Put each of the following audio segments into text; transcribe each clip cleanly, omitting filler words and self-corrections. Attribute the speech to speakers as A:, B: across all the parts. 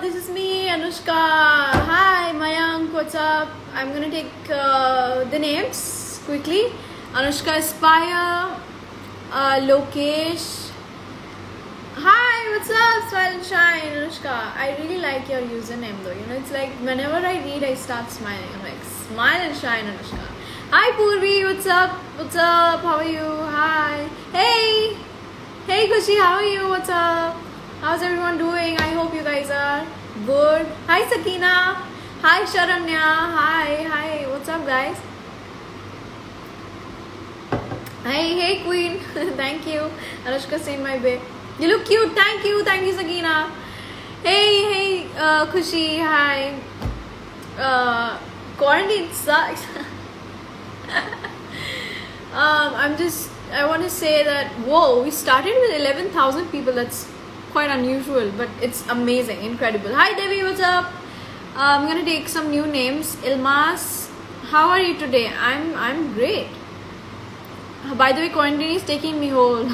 A: this is me, Anushka. Hi, Mayank, what's up? I'm gonna take the names quickly. Anushka Aspire, Lokesh. Hi, what's up? Smile and shine, Anushka. I really like your username though. You know, it's like whenever I read, I start smiling. I'm like, smile and shine, Anushka. Hi, Purvi. What's up? What's up? How are you? Hi. Hey. Hey, Kushi. How are you? What's up? How's everyone doing? I hope you guys are good. Hi, Sakina. Hi, Sharanya. Hi. What's up, guys? Hey, Queen. Thank you. Anushka saying my babe. You look cute. Thank you, Sakina. Hey, Kushi. Hi. Quarantine sucks. I want to say that, whoa, we started with 11,000 people. That's quite unusual, but it's amazing, incredible. Hi, Devi, what's up? I'm gonna take some new names. Ilmas, how are you today? I'm great. By the way, quarantine is taking me whole.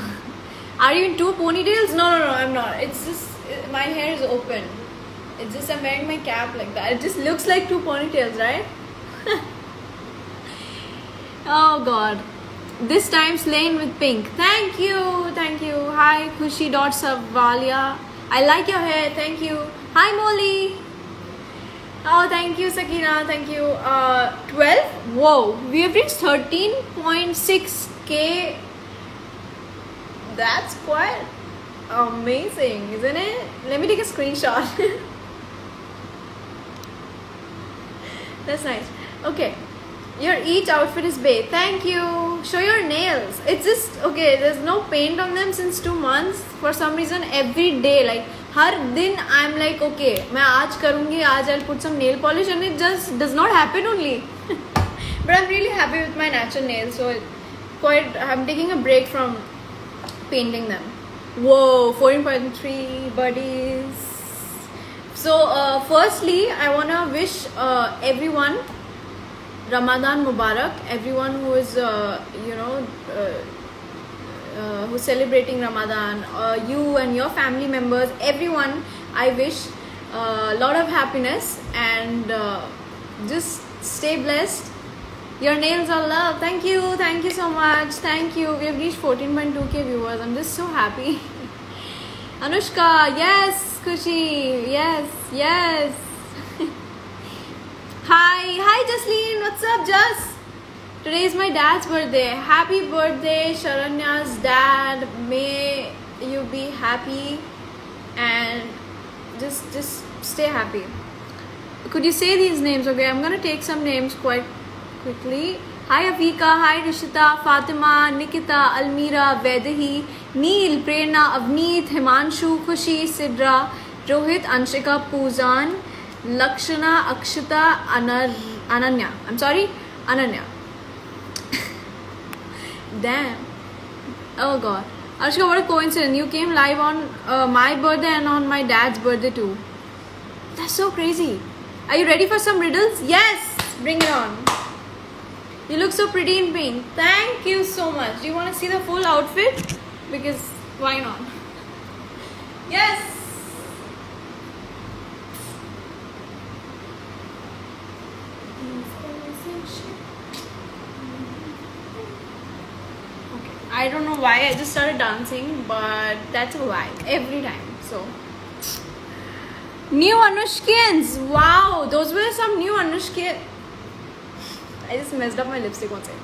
A: Are you in two ponytails? No, I'm not. It's just my hair is open. It's just I'm wearing my cap like that. It just looks like two ponytails, right? Oh God. This time slain with pink. Thank you. Hi, Kushi.Savalia. I like your hair. Thank you. Hi, Molly. Oh, thank you, Sakina. Thank you. 12. Whoa, we have reached 13.6k. That's quite amazing, isn't it? Let me take a screenshot. That's nice. Okay. Your each outfit is bae. Thank you. Show your nails. It's just okay. There's no paint on them since 2 months. For some reason, every day, like har din, I'm like, okay, मैं आज करूँगी. आज I'll put some nail polish, and it just does not happen only. But I'm really happy with my natural nails. So I'm taking a break from painting them. Whoa, 14.3 buddies. So firstly, I wanna wish everyone Ramadan Mubarak. Everyone who is who's celebrating Ramadan, you and your family members, everyone, I wish a lot of happiness and just stay blessed. Your nails are love. Thank you so much. Thank you. We have reached 14.2k viewers. I'm just so happy. Anushka, yes. Kushi, yes. Hi Jasleen, what's up, Jas? Today is my dad's birthday. Happy birthday, Sharanya's dad. May you be happy and just stay happy. Could you say these names? Okay, I'm gonna take some names quite quickly. Hi Afika, hi Rishita, Fatima, Nikita, Almira, Vedahi, Neel, Prerna, Avneet, Himanshu, Khushi, Sidra, Rohit, Anshika, Poojan, Lakshana, Akshita, Ananya. I'm sorry, Ananya. Damn. Oh God. Anushka, what a coincidence. You came live on my birthday and on my dad's birthday too. That's so crazy. Are you ready for some riddles? Yes! Bring it on. You look so pretty in pink. Thank you so much. Do you want to see the full outfit? Because why not? Yes! I don't know why I just started dancing, but that's a vibe every time. So, new Anushkins. Wow, those were some new Anushkins. I just messed up my lipstick one second.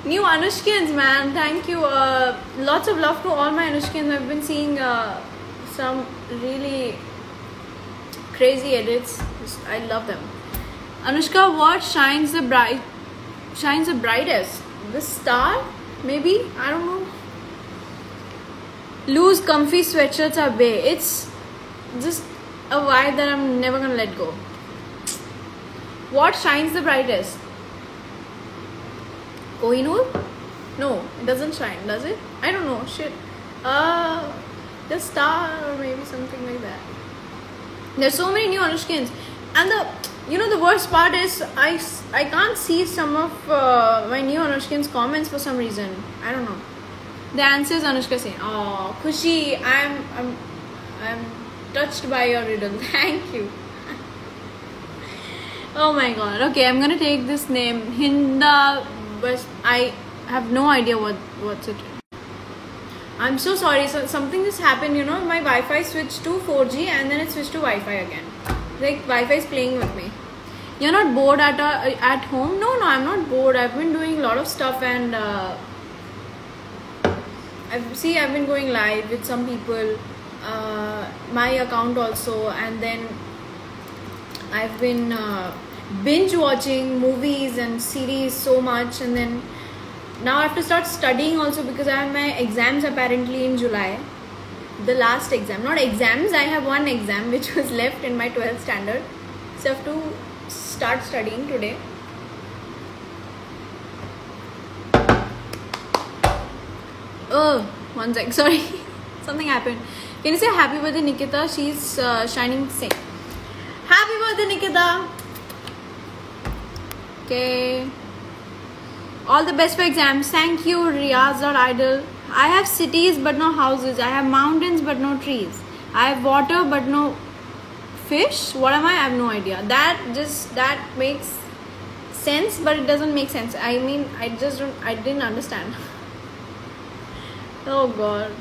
A: New Anushkins, man. Thank you. Lots of love to all my Anushkins. I've been seeing some really crazy edits. I love them. Anushka, what shines the brightest? The star? Maybe? I don't know. Loose, comfy sweatshirts are bae. It's just a vibe that I'm never gonna let go. What shines the brightest? Kohinoor? No, it doesn't shine, does it? I don't know. Shit. The star or maybe something like that. There's so many new Anushkins. And the worst part is I can't see some of my new Anushkin's comments for some reason. I don't know. The answer is Anushka saying, "Oh, Khushi, I'm touched by your riddle. Thank you. Oh my god. Okay, I'm gonna take this name. Hinda, but I have no idea what's it. I'm so sorry. So something just happened, you know, my Wi-Fi switched to 4G and then it switched to Wi-Fi again. Like Wi-Fi is playing with me. You're not bored at home? No, I'm not bored. I've been doing a lot of stuff and I've been going live with some people, my account also, and then I've been binge watching movies and series so much, and then now I have to start studying also because I have my exams apparently in July. The last exam, not exams, I have one exam which was left in my 12th standard, so I have to start studying today. Oh, one sec, sorry. Something happened. Can you say happy birthday Nikita? She's shining same. Happy birthday Nikita. Okay. All the best for exams. Thank you, Riyaz.idol. I have cities but no houses. I have mountains but no trees. I have water but no fish. What am I? I have no idea. That makes sense, but it doesn't make sense. I mean, I didn't understand. Oh god.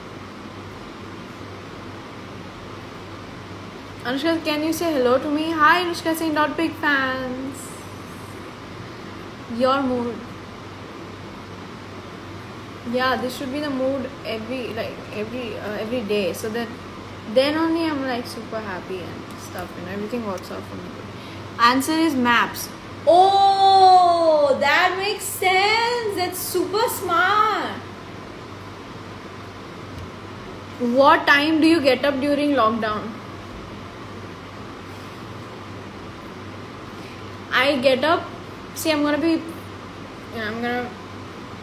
A: Anushka, can you say hello to me? Hi Anushka saying not big fans. Your mood. Yeah, this should be the mood every day, so that then only I'm like super happy and stuff and everything works out for me. Answer is maps. Oh, that makes sense. That's super smart. What time do you get up during lockdown? I get up. See, I'm gonna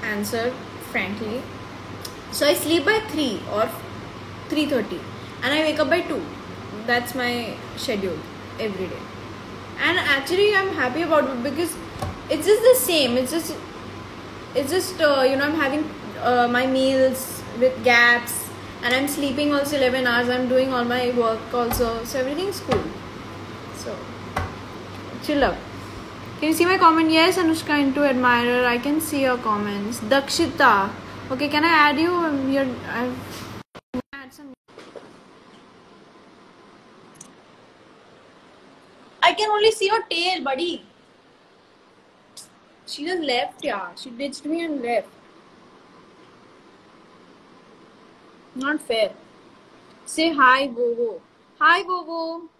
A: answer frankly. So I sleep by 3 or 3:30 and I wake up by 2. That's my schedule every day. And actually I'm happy about it because it's just the same. It's just I'm having my meals with gaps and I'm sleeping also 11 hours. I'm doing all my work also. So everything's cool. So chill out. Can you see my comment? Yes, Anushka into admirer. I can see your comments. Dakshita. Okay, can I add you? I've add some. I can only see your tail, buddy. She just left, yeah. She ditched me and left. Not fair. Say hi, Bobo. Hi, Bobo.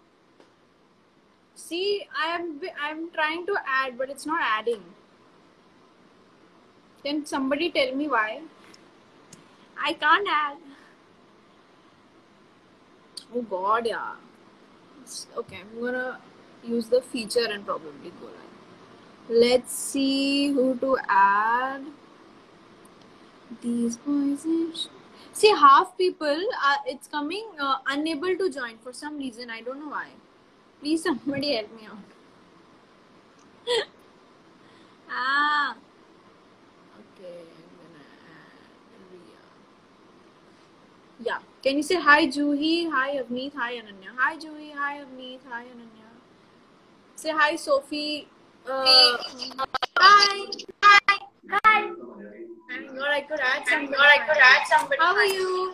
A: See, I'm trying to add, but it's not adding. Can somebody tell me why? I can't add. Oh god, yeah. Okay, I'm gonna use the feature and probably go live. Let's see who to add. These boys. See, half people it's coming unable to join for some reason. I don't know why. Please, somebody help me out. Okay, I'm gonna add Ria. Yeah. Can you say hi, Juhi? Hi, Avneet. Hi, Ananya. Hi, Juhi. Hi, Avneet. Hi, Ananya. Say hi, Sophie. Hi. Hi. Thank God I could add somebody. How are you?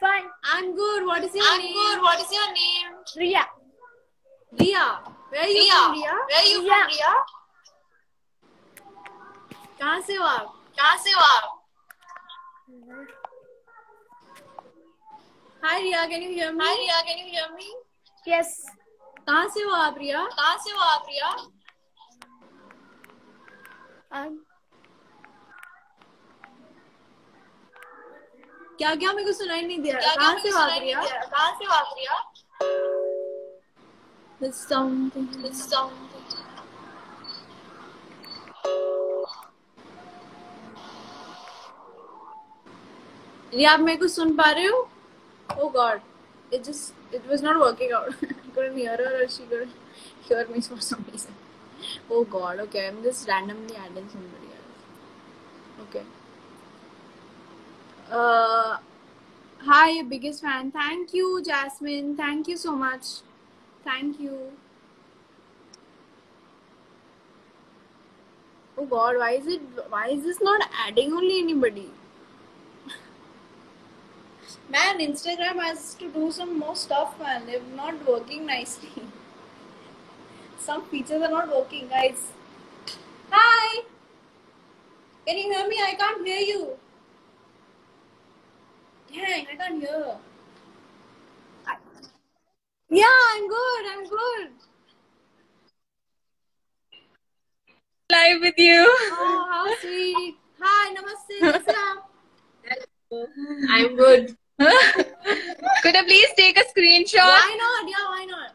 A: Fine. I'm good. What is your name? Ria. Ria. Where are you from, Ria? कहाँ से हो आप? Hi Ria, can you hear me? Yes. कहाँ से हो आप, Ria? क्या मेरे को सुनाई नहीं दे रहा. कहाँ से हो आप, Ria? It's something. Ria, आप मेरे को सुन पा रहे हो? Oh God, it was not working out. I couldn't hear her or she couldn't hear me for some reason. Oh God, okay, I'm just randomly adding somebody else. Okay. Hi, biggest fan. Thank you, Jasmine. Thank you so much. Thank you. Oh God, why is this not adding only anybody? Man, Instagram has to do some more stuff, man. They're not working nicely. Some features are not working, guys. Hi! Can you hear me? I can't hear you. Dang, I can't hear. Yeah, I'm good. I'm good.
B: Live with you.
A: Oh, how sweet. Hi, namaste. Kaise aap?
B: I'm good. Could you please take a screenshot?
A: Why not? Yeah, why not?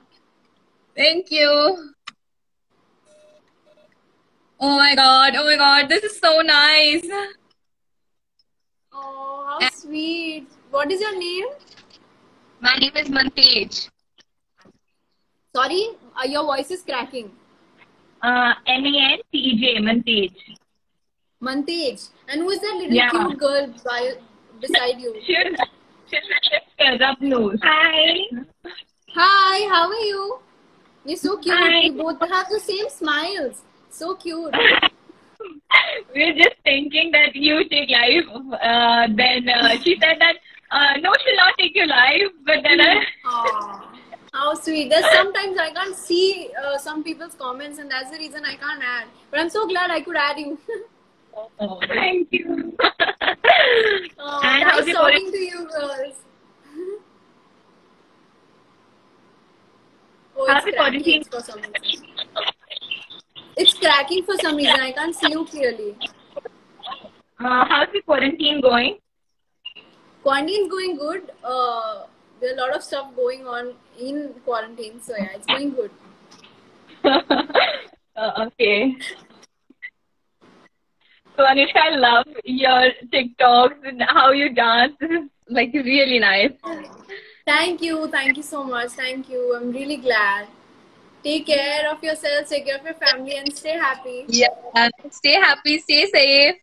B: Thank you. Oh my god, this is so nice.
A: Oh, how sweet. What is your name?
B: My name is Mantej.
A: Sorry, your voice is cracking.
B: Mantej, Mantej.
A: Mantej. And who is that little cute girl beside you?
B: She's Rabnur. Hi.
A: Hi, how are you? You're so cute.
B: Hi.
A: You both have the same smiles. So cute.
B: We're just thinking that you take live. Then she said that no, she'll not take you live. But then
A: Aww. How sweet. There's sometimes I can't see some people's comments, and that's the reason I can't add. But I'm so glad I could add you.
B: Oh, thank you.
A: Oh,
B: And
A: nice
B: how's it
A: talking to you girls. Oh,
B: How's the
A: it's
B: quarantine?
A: cracking for some reason. It's cracking for some reason. I can't see you clearly.
B: How's the quarantine going?
A: Quarantine's going good. There are a lot of stuff going on in quarantine, so yeah, it's going good.
B: Okay. So Anushka, I love your TikToks and how you dance. This is like really nice.
A: Thank you so much. Thank you. I'm really glad. Take care of yourselves, take care of your family, and stay happy.
B: Yeah. Stay happy, stay safe.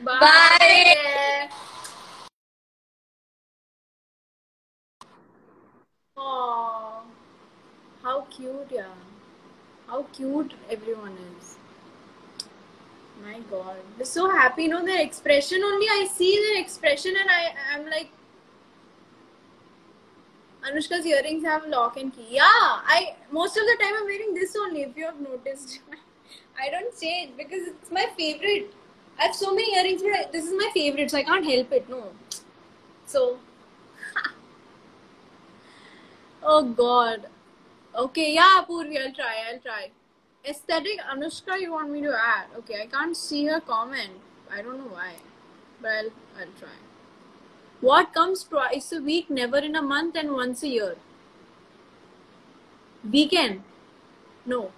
A: Bye.
B: Bye.
A: Take care. Aww. How cute, yeah. How cute everyone is. My God. They're so happy, their expression only. I see their expression and I'm like, Anushka's earrings have lock and key. Yeah, most of the time I'm wearing this only, if you have noticed. I don't change because it's my favorite. I have so many earrings, but this is my favorite, so I can't help it. No. So, oh God. Okay, yeah, Purvi, I'll try. Aesthetic Anushka, you want me to add? Okay, I can't see her comment. I don't know why, but I'll try. What comes twice a week, never in a month, and once a year? Weekend? No.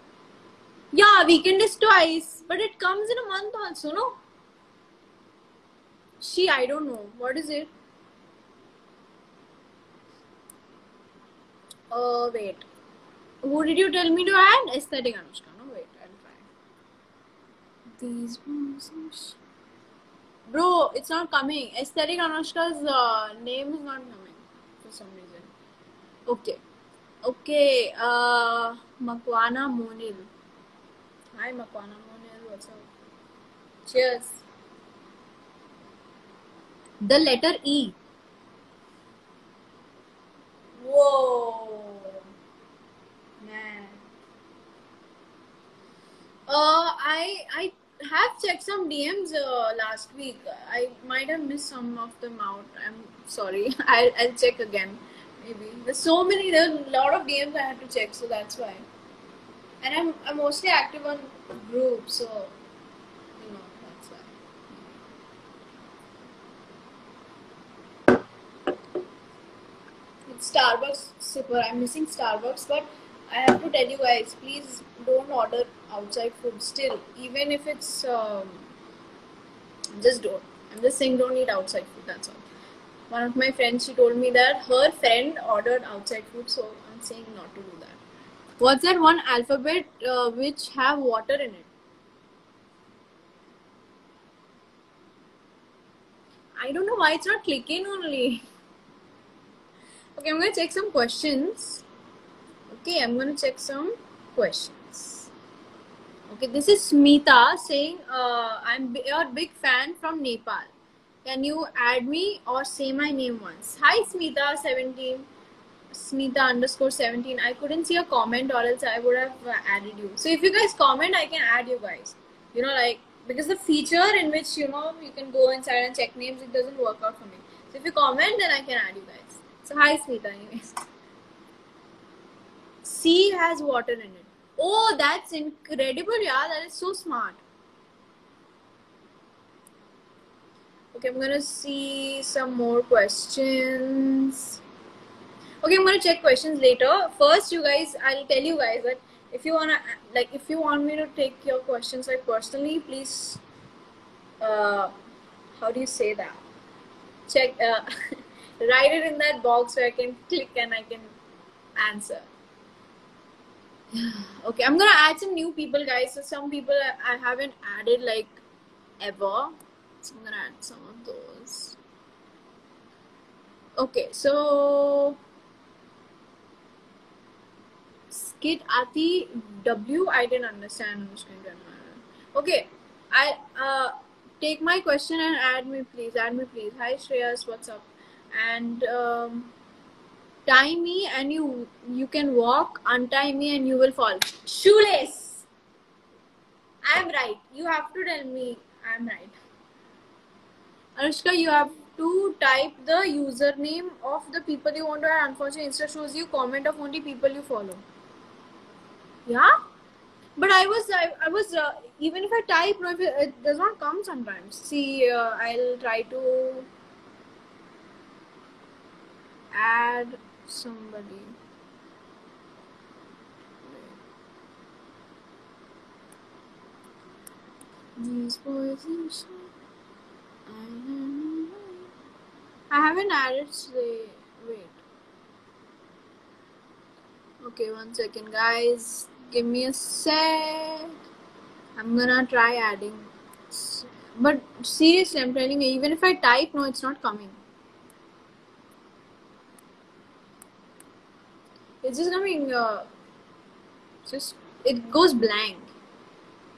A: Yeah, weekend is twice, but it comes in a month also, no? I don't know. What is it? Wait. Who did you tell me to add? Aesthetic Anushka. No, wait. I'll try. These ones. Bro, it's not coming. Aesthetic Anushka's name is not coming for some reason. Okay. Okay. Makwana Monil. Hi, Makwana Monil. What's up? Cheers. The letter E. Whoa. Man. I have checked some DMs last week. I might have missed some of them out. I'm sorry. I'll check again. Maybe there's a lot of DMs I had to check, so that's why. And I'm mostly active on groups, so that's why. It's Starbucks sipper. I'm missing Starbucks, but I have to tell you guys, please don't order outside food still, even if it's just don't. I'm just saying don't eat outside food, that's all. One of my friends, she told me that her friend ordered outside food, so I'm saying not to do that. What's that one alphabet which have water in it? I don't know why it's not clicking only. Okay, I'm gonna check some questions. Okay, I'm gonna check some questions. Okay, this is Smita saying, I'm your big fan from Nepal. Can you add me or say my name once? Hi, Smita17. Smita_17. I couldn't see a comment or else I would have added you. So if you guys comment, I can add you guys. You know, like, because the feature in which, you know, you can go inside and check names, it doesn't work out for me. So if you comment, then I can add you guys. So hi, Smita, anyways. Sea has water in it. Oh, that's incredible, yeah. That is so smart. Okay, I'm gonna see some more questions. Okay, I'm gonna check questions later. First, you guys, I'll tell you guys that if you wanna, like, if you want me to take your questions like personally, please, how do you say that? Check, write it in that box where I can click and I can answer. Okay, I'm gonna add some new people, guys. So some people I haven't added like ever. So I'm gonna add some of those. Okay, so Skit Ati W. I didn't understand. I'm just going to okay, I take my question and add me, please. Add me, please. Hi, Shreyas. What's up? And tie me and you can walk. Untie me and you will fall. Shoelace. I'm right. You have to tell me I'm right. Anushka, you have to type the username of the people you want to add. Unfortunately, Insta shows you comment of only people you follow. Yeah, but I was even if I type, no, if it does not come sometimes. See, I'll try to add somebody. These boys in short. I haven't added. Wait. Okay, 1 second, guys. Give me a sec. I'm gonna try adding. But seriously, I'm telling you, even if I type, no, it's not coming. It's just coming. It goes blank.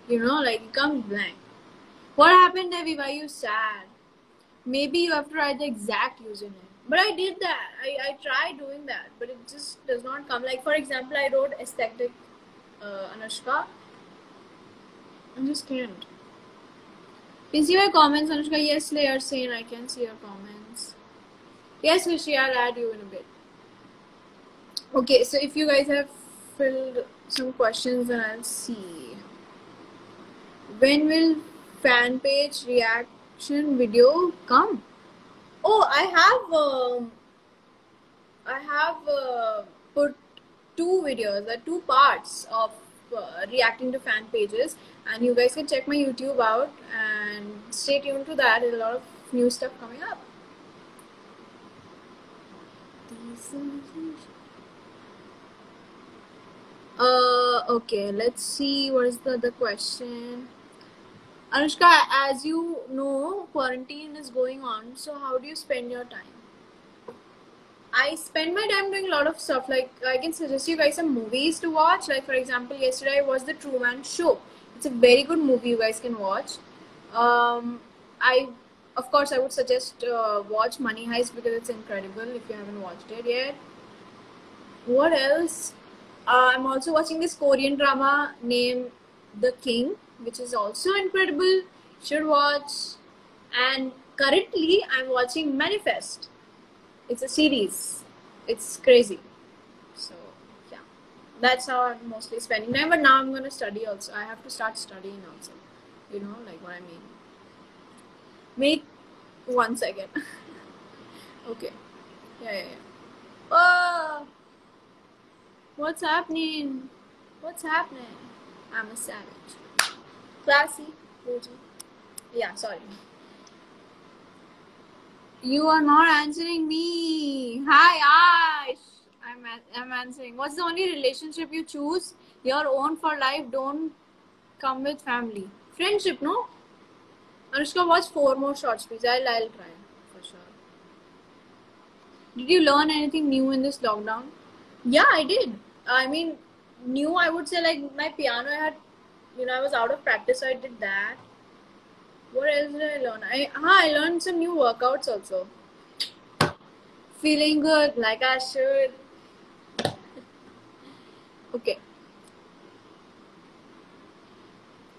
A: You know, like it comes blank. What happened, Devi? Why are you sad? Maybe you have to write the exact username. But I did that. I tried doing that, but it just does not come. Like, for example, I wrote aesthetic Anushka. I just can't. Can you see my comments, Anushka? Yes, they are saying I can see your comments. Yes, Rishi, I'll add you in a bit. Okay, so if you guys have filled some questions, then I'll see. When will fan page reaction video come? Oh, I have put 2 videos, 2 parts of reacting to fan pages, and you guys can check my YouTube out and stay tuned to that. There's a lot of new stuff coming up. Okay, let's see what is the other question. Anushka, as you know, quarantine is going on, so how do you spend your time? I spend my time doing a lot of stuff. Like, I can suggest you guys some movies to watch. Like, for example, yesterday I watched The Truman Show. It's a very good movie you guys can watch. Of course, I would suggest watch Money Heist because it's incredible if you haven't watched it yet. What else? I'm also watching this Korean drama named The King, which is also incredible. You should watch. And currently, I'm watching Manifest. It's a series. It's crazy. So, yeah. That's how I'm mostly spending time. But now I'm going to study also. I have to start studying also. You know, like what I mean. Wait 1 second. Okay. Yeah. Oh! What's happening? What's happening? I'm a savage. Classy. Yeah, sorry. You are not answering me. Hi, Ash. I'm answering. What's the only relationship you choose? Your own for life. Don't come with family. Friendship, no? Anushka, watch 4 more shorts, please. I'll try for sure. Did you learn anything new in this lockdown? Yeah, I did. I mean, new, I would say, like my piano, I was out of practice, so I did that. What else did I learn? I learned some new workouts also. Feeling good, like I should. Okay.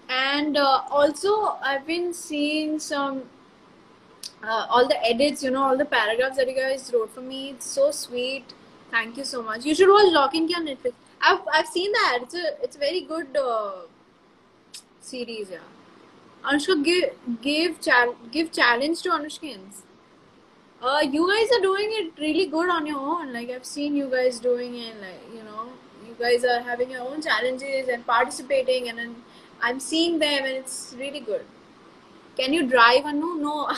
A: And also, I've been seeing some all the edits, all the paragraphs that you guys wrote for me. It's so sweet. Thank you so much. You should watch Lock in Key on Netflix. I've seen that. It's a very good series. Yeah. Anushka, give challenge to Anushkins. You guys are doing it really good on your own. Like I've seen you guys doing it. Like you guys are having your own challenges and participating, and then I'm seeing them, and it's really good. Can you drive, Anu? No,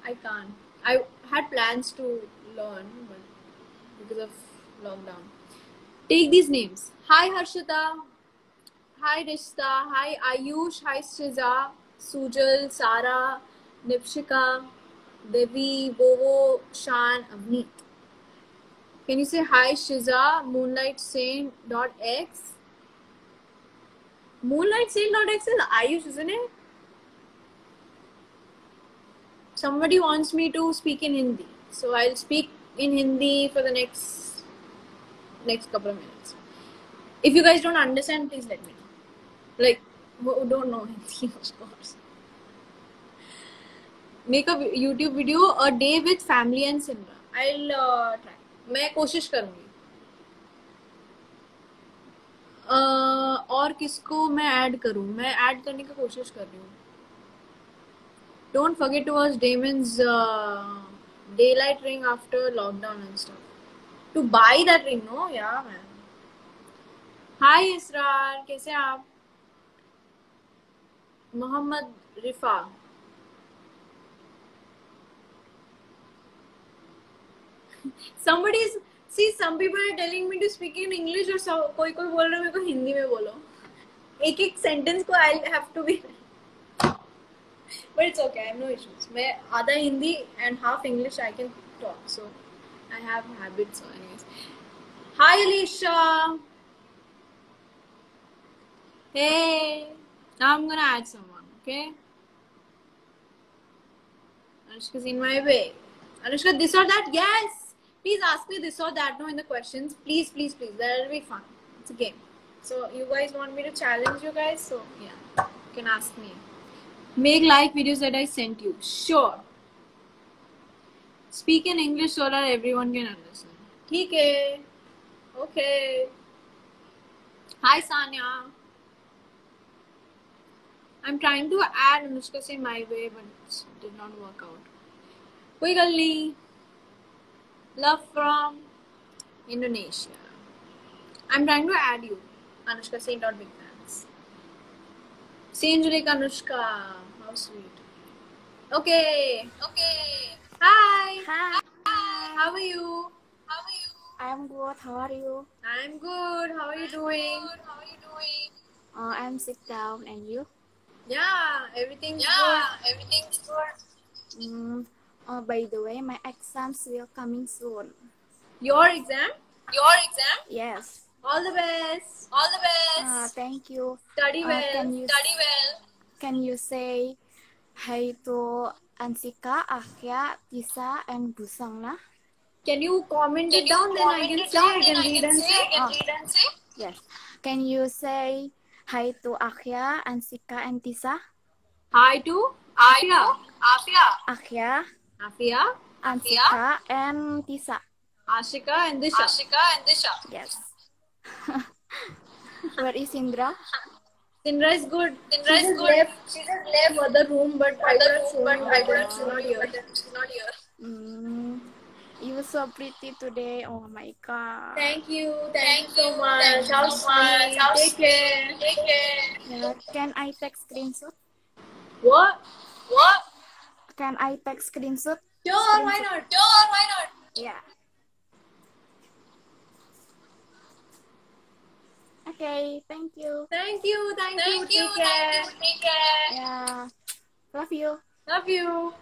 A: I can't. I had plans to learn, but because of lockdown. Take these names. Hi Harshita. Hi Rishta. Hi Ayush. Hi Shiza. Sujal. Sara. Nipshika. Devi. Bovo. Shan. Avneet. Can you say hi Shiza? Moonlight Saint.x. Moonlight Saint.x is Ayush, isn't it? Somebody wants me to speak in Hindi, so I'll speak in Hindi for the next couple of minutes. If you guys don't understand, please let me know. Like, who don't know Hindi, of course. Make a YouTube video a day with family and Simra. I'll try. मैं कोशिश करूँगी. और किसको मैं add करूँ? मैं add करने की कोशिश कर रही हूँ. Don't forget to watch Damon's daylight ring after lockdown and stuff. To buy that ring, no? Yeah, man. Hi Israr, कैसे आप? Mohammad Rifa. Some people are telling me to speak in English और कोई बोल रहा है मेरे को हिंदी में बोलो. एक sentence को I'll have to be. But it's okay, I have no issues. मैं आधा Hindi and half English I can talk, so I have habits. So anyways, hi Alicia. Hey, now I'm gonna add someone. Okay. Anushka's in my way. Anushka, this or that? Yes. Please ask me this or that. No, in the questions. Please, please, please. That'll be fun. It's a game. So you guys want me to challenge you guys? So yeah, you can ask me. Make like videos that I sent you. Sure. Speak in English so that everyone can understand. ठीक है. Okay. Hi Sanya. I'm trying to add Anushka Say My Way, but it did not work out. कोई गल नहीं. Love from Indonesia. I'm trying to add you. Anushka Say Not Big Fans. Same like Anushka. How sweet. Okay. Hi.
C: Hi.
A: How are you?
C: I'm good. How are you?
A: I'm good. How are you doing?
C: I'm sit down, and you?
A: Yeah, everything's good.
C: By the way, my exams will coming soon.
A: Your exam?
C: Yes.
A: All the best.
C: Thank you.
A: Study well.
C: Can you say hi to Ansika, Akhya, Tisa, and Busangna?
A: Can you comment it down? Then I can say I can read and say.
C: Yes. Can you say hi to Akhya, Ansika, and Tisa?
A: Hi to Afia.
C: Akhya,
A: Afia.
C: Ansika, and Tisa.
A: Ashika and Disha.
C: Yes. Where is Indra?
A: Sindra is good. She just left the other room, but I could have shown her. She's not here.
C: You were so pretty today. Oh my god.
A: Thank you so much. How sweet. Take care.
C: Yeah, can I take screenshot?
A: What?
C: Can I take screenshot?
A: Sure, why not?
C: Yeah. Okay, thank you.
A: Thank you. Take care.
C: Yeah. Love you.
A: Love you.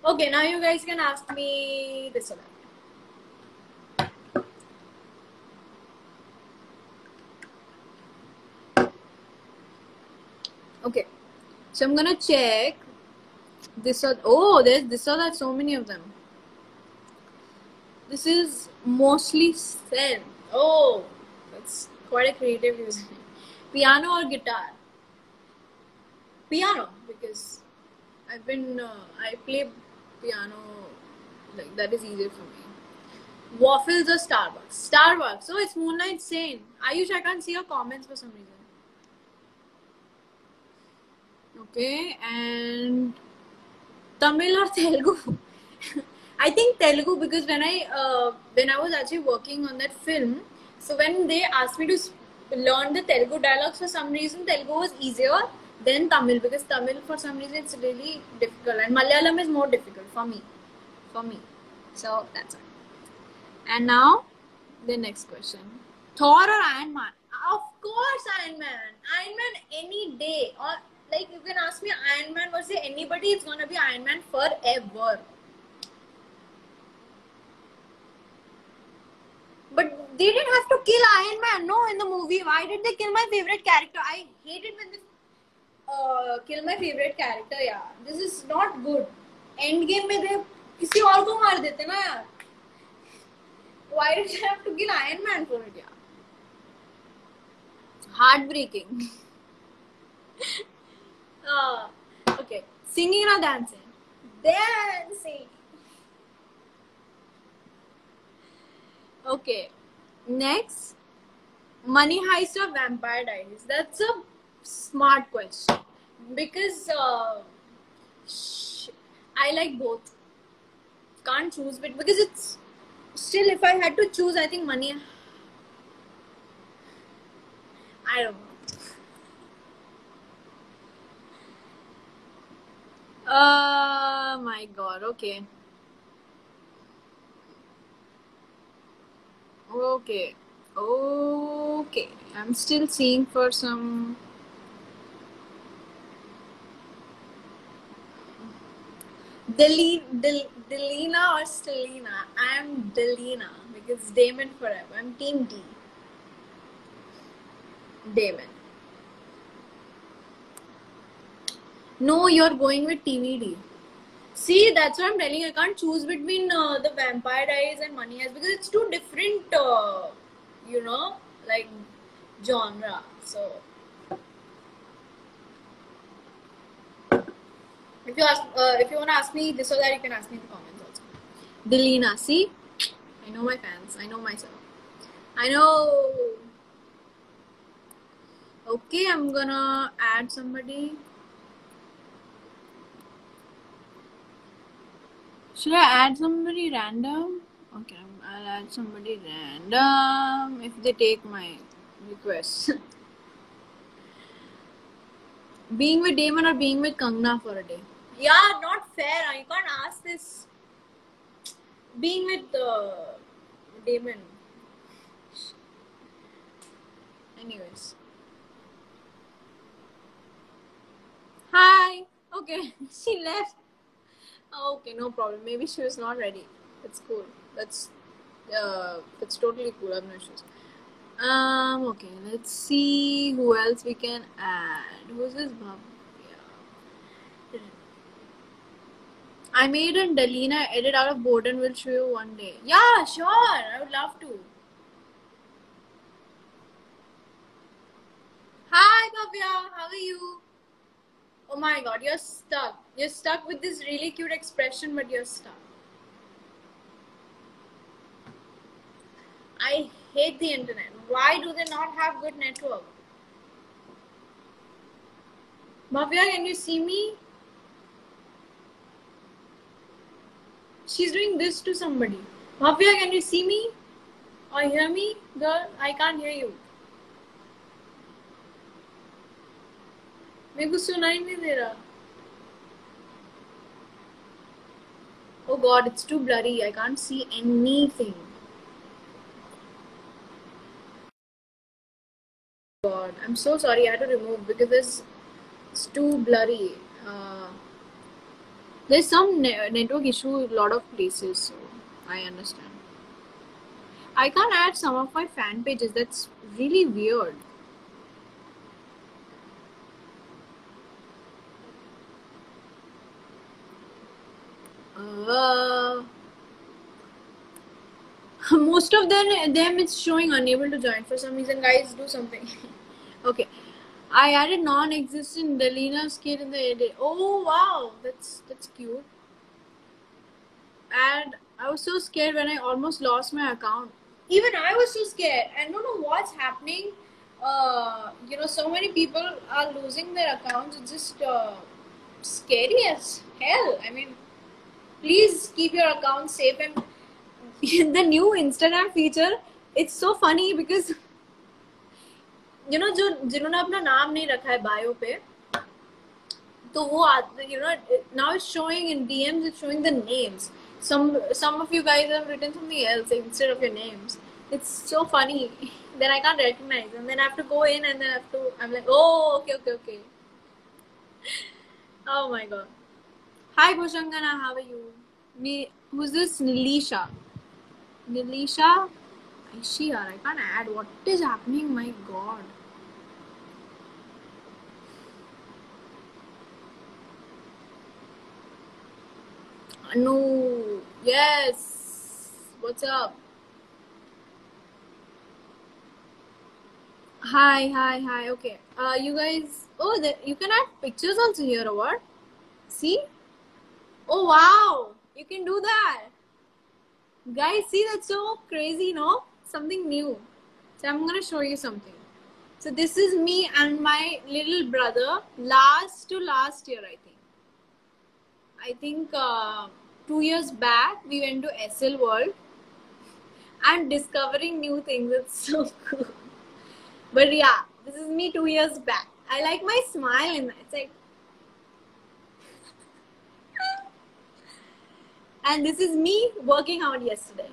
A: Okay, now you guys can ask me this or that. Okay, so I'm gonna check this or there's this or that, so many of them. This is mostly Zen. Oh, that's quite a creative username. Piano or guitar? Piano, because I play piano, like that is easier for me. Waffles or Starbucks? Starbucks. Oh, it's Moonlight Saint. Ayush, I can't see your comments for some reason. Okay, and Tamil or Telugu? I think Telugu, because when I was actually working on that film, so when they asked me to learn the Telugu dialogues, for some reason Telugu was easier than Tamil, because Tamil for some reason it's really difficult, and Malayalam is more difficult for me. So that's it. And now the next question: Thor or Iron Man? Of course, Iron Man. Iron Man any day. Or like you can ask me Iron Man versus anybody, it's gonna be Iron Man forever. But they didn't have to kill Iron Man, no, in the movie. Why did they kill my favorite character? I hate it when they kill my favorite character, yeah. This is not good. Endgame में they किसी और को मार देते ना यार. Why did they have to kill Iron Man for it, yeah? Heartbreaking. Okay. Singing or dancing? Dancing. Okay. Next. Money Heist or Vampire Diaries? That's a smart question. Because I like both. Can't choose, but because it's still, if I had to choose, I think Money. I don't know. My God. Okay. Okay. I'm still seeing for some. Delina or Stelina? I'm Delina because Damon forever. I'm Team D. Damon. No, you're going with TVD. See, that's what I'm telling you. I can't choose between the Vampire Diaries and Money Heist because it's two different, like genre. So, if you want to ask me this or that, you can ask me in the comments also. Delina, see, I know my fans. I know myself. I know. Okay, I'm gonna add somebody. Should I add somebody random? Okay, I'll add somebody random if they take my request. Being with Damon or being with Kangna for a day? Yeah, not fair. You can't ask this. Being with Damon. Anyways. Hi. Okay, she left. Okay, no problem. Maybe she was not ready. That's cool. That's totally cool. I have no issues. Okay, let's see who else we can add. Who's this Bob? Yeah. I made a Delina edit out of board and will show you one day. Yeah, sure. I would love to. Hi, Bhavya. How are you? Oh my God, you're stuck. You're stuck with this really cute expression, but you're stuck. I hate the internet. Why do they not have good network? Bhavya, can you see me? She's doing this to somebody. Bhavya, can you see me? Or hear me? Girl, I can't hear you. मेरे को सुनाई नहीं दे रहा. Oh God, it's too blurry. I can't see anything. God, I'm so sorry. I had to remove because it's too blurry. There's some network issue a lot of places, so I understand. I can't add some of my fan pages. That's really weird. Uh, most of them it's showing unable to join for some reason. Guys, do something. Okay. I added non-existent Delina's kid in the edit. Oh wow, that's cute. And I was so scared when I almost lost my account. Even I was so scared. I don't know what's happening. So many people are losing their accounts. It's just scary as hell. I mean, please keep your account safe. And the new Instagram feature, it's so funny because जो जिन्होंने अपना नाम नहीं रखा है bio पे, तो वो now it's showing in DMs, it's showing the names. Some of you guys have written something else instead of your names. It's so funny. Then I can't recognize, and then I have to go in, and then I'm like, oh, okay. Oh my god. Hi Goshangana, how are you? Who's this? Nilisha. I can't add. What is happening? My god. No. Yes. What's up? Hi. Okay. You guys. Oh, you can add pictures also here, or what? See? Oh wow! You can do that. Guys, see, that's so crazy, no? Something new. So I'm gonna show you something. So this is me and my little brother last year, I think 2 years back we went to SL World and discovering new things. It's so cool. But yeah, this is me 2 years back. I like my smile in that. It's like, and this is me working out yesterday.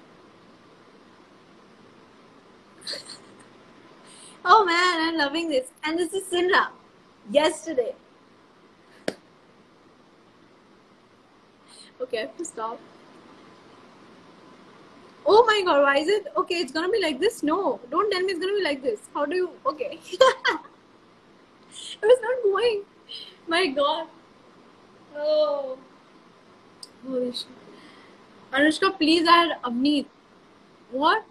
A: Oh man, I'm loving this. And this is Sinra yesterday. Okay, I have to stop. Oh my god, why is it? Okay, it's gonna be like this? No, don't tell me it's gonna be like this. How do you? Okay. It was not going. My god. Oh. Holy shit. Anushka, please add Avneet. What?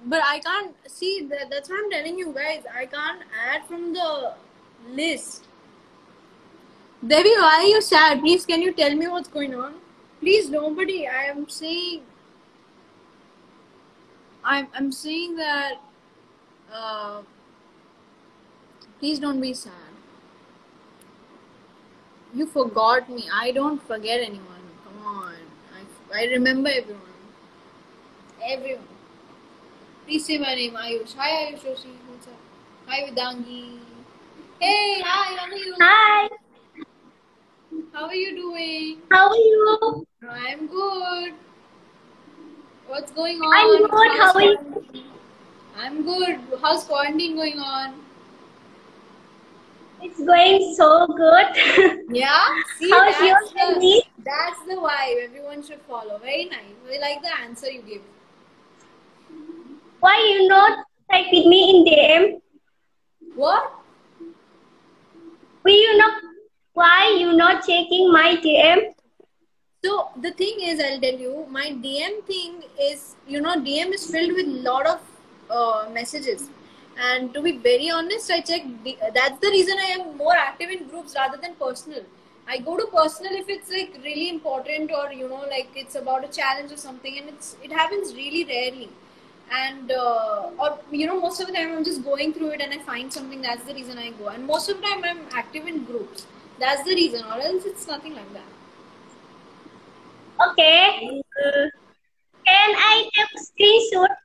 A: But I can't see that. That's what I'm telling you guys. I can't add from the list. Devi, why are you sad? Please, can you tell me what's going on? Please, nobody. I am saying. I'm saying that. Please don't be sad. You forgot me. I don't forget anyone. Come on. I remember everyone. Everyone. Please say my name, Ayush. Hi, Ayush. What's up? Hi, Vidangi. Hey, hi. How are you?
D: Hi.
A: How are you doing?
D: How are you?
A: I'm good. What's going on?
D: I'm good. How are you?
A: I'm good. How's quarantine going on?
D: It's going so good.
A: Yeah? See,
D: How's your family?
A: That's the vibe. Everyone should follow. Very nice. I like the answer you gave.
D: Why you not type with me in DM?
A: What?
D: Why you not checking my DM?
A: So the thing is, I'll tell you, my DM thing is, DM is filled with a lot of messages. And to be very honest, I check. That's the reason I am more active in groups rather than personal. I go to personal if it's like really important or like it's about a challenge or something, and it happens really rarely. And or most of the time I'm just going through it and I find something. That's the reason I go. And most of the time I'm active in groups. That's the reason, or else it's nothing like that.
D: Okay. Can I take a screenshot?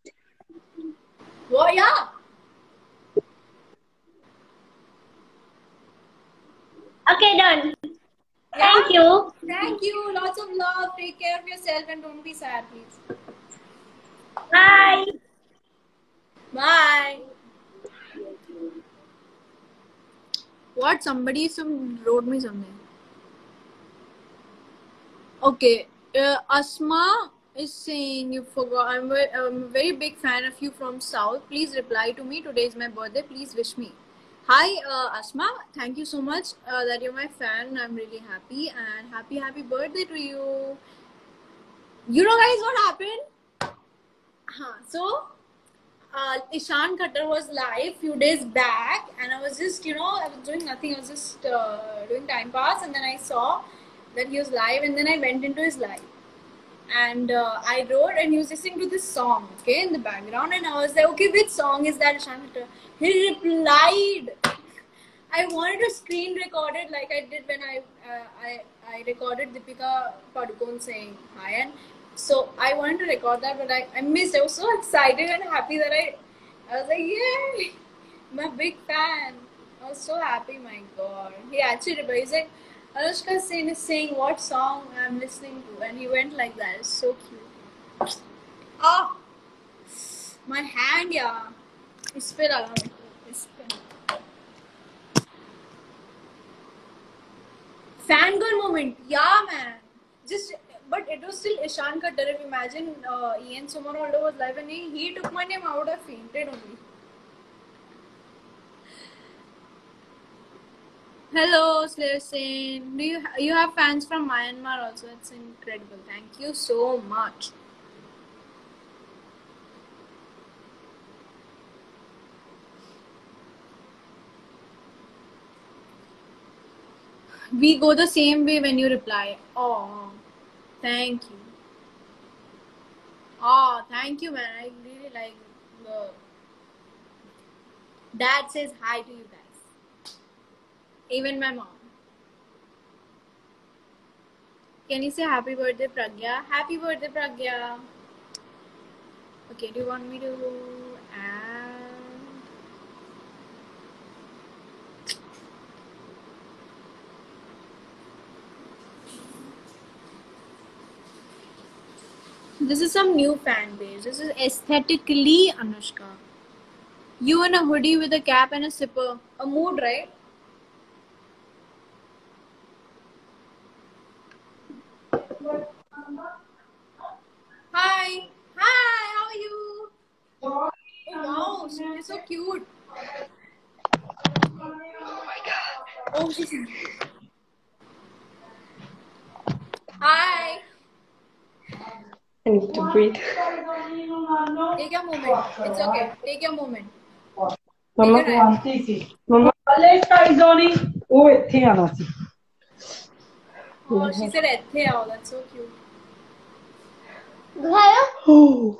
A: Well, yeah.
D: Okay, done.
A: Yeah.
D: Thank you.
A: Thank you. Lots of love. Take care of yourself and don't be sad, please.
D: Bye.
A: Bye. What? Somebody wrote me something. Okay, Asma is saying you forgot. I'm a very big fan of you from South. Please reply to me. Today is my birthday. Please wish me. Hi, Asma. Thank you so much that you're my fan. I'm really happy and happy birthday to you. You know, guys, what happened? Ishan Khattar was live few days back, and I was just, I was doing nothing. I was just doing time pass, and then I saw that he was live, and then I went into his live, and I wrote, and he was listening to this song, okay, in the background, and I was like, okay, which song is that, Ishan Khattar? He replied. I wanted to screen record it like I did when I recorded Deepika Padukone saying hi, and so I wanted to record that, but I missed. I was so excited and happy that I was like, yay, I'm a big fan. I was so happy, my god. He actually replied, he's like, Anushka Sen is saying what song I'm listening to, and he went like that. It's so cute. Ah, my hand, yeah. It's been a lot. Fangirl moment, yeah, man. But it was still Ishan Khattar. If you imagine Ian Somerhalder was live and he took my name, I would have fainted only. Hello, Slayer Sen. Do you have fans from Myanmar also? It's incredible. Thank you so much. We go the same way when you reply. Oh, thank you. Oh, thank you, man. I really like the. Dad says hi to you guys. Even my mom. Can you say happy birthday, Pragya? Happy birthday, Pragya. Okay, do you want me to add? This is some new fan page. This is aesthetically Anushka. You in a hoodie with a cap and a zipper. A mood, right? Hi. Hi, how are you? Oh, wow, she's so cute. Oh my god. Oh, she's. Hi.
E: I need to breathe.
A: Take your moment. It's okay. Take your moment.
E: Mama, Mama.
A: Oh, she said Ethe aao. That's so cute.
E: Oh.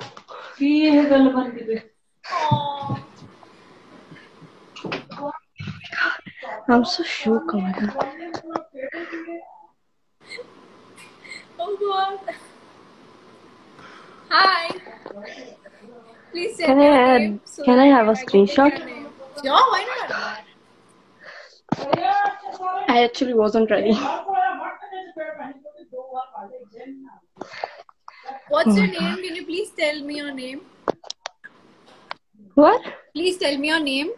E: I'm so shook. Oh my god.
A: Oh god. Hi. Please send
E: Can
A: me
E: I
A: your
E: add?
A: name so
E: Can I have a
A: can take your
E: screenshot?
A: name. Sure, why not?
E: I actually wasn't ready.
A: What's your name? Can you please tell me your name?
E: What?
A: Please tell me your name.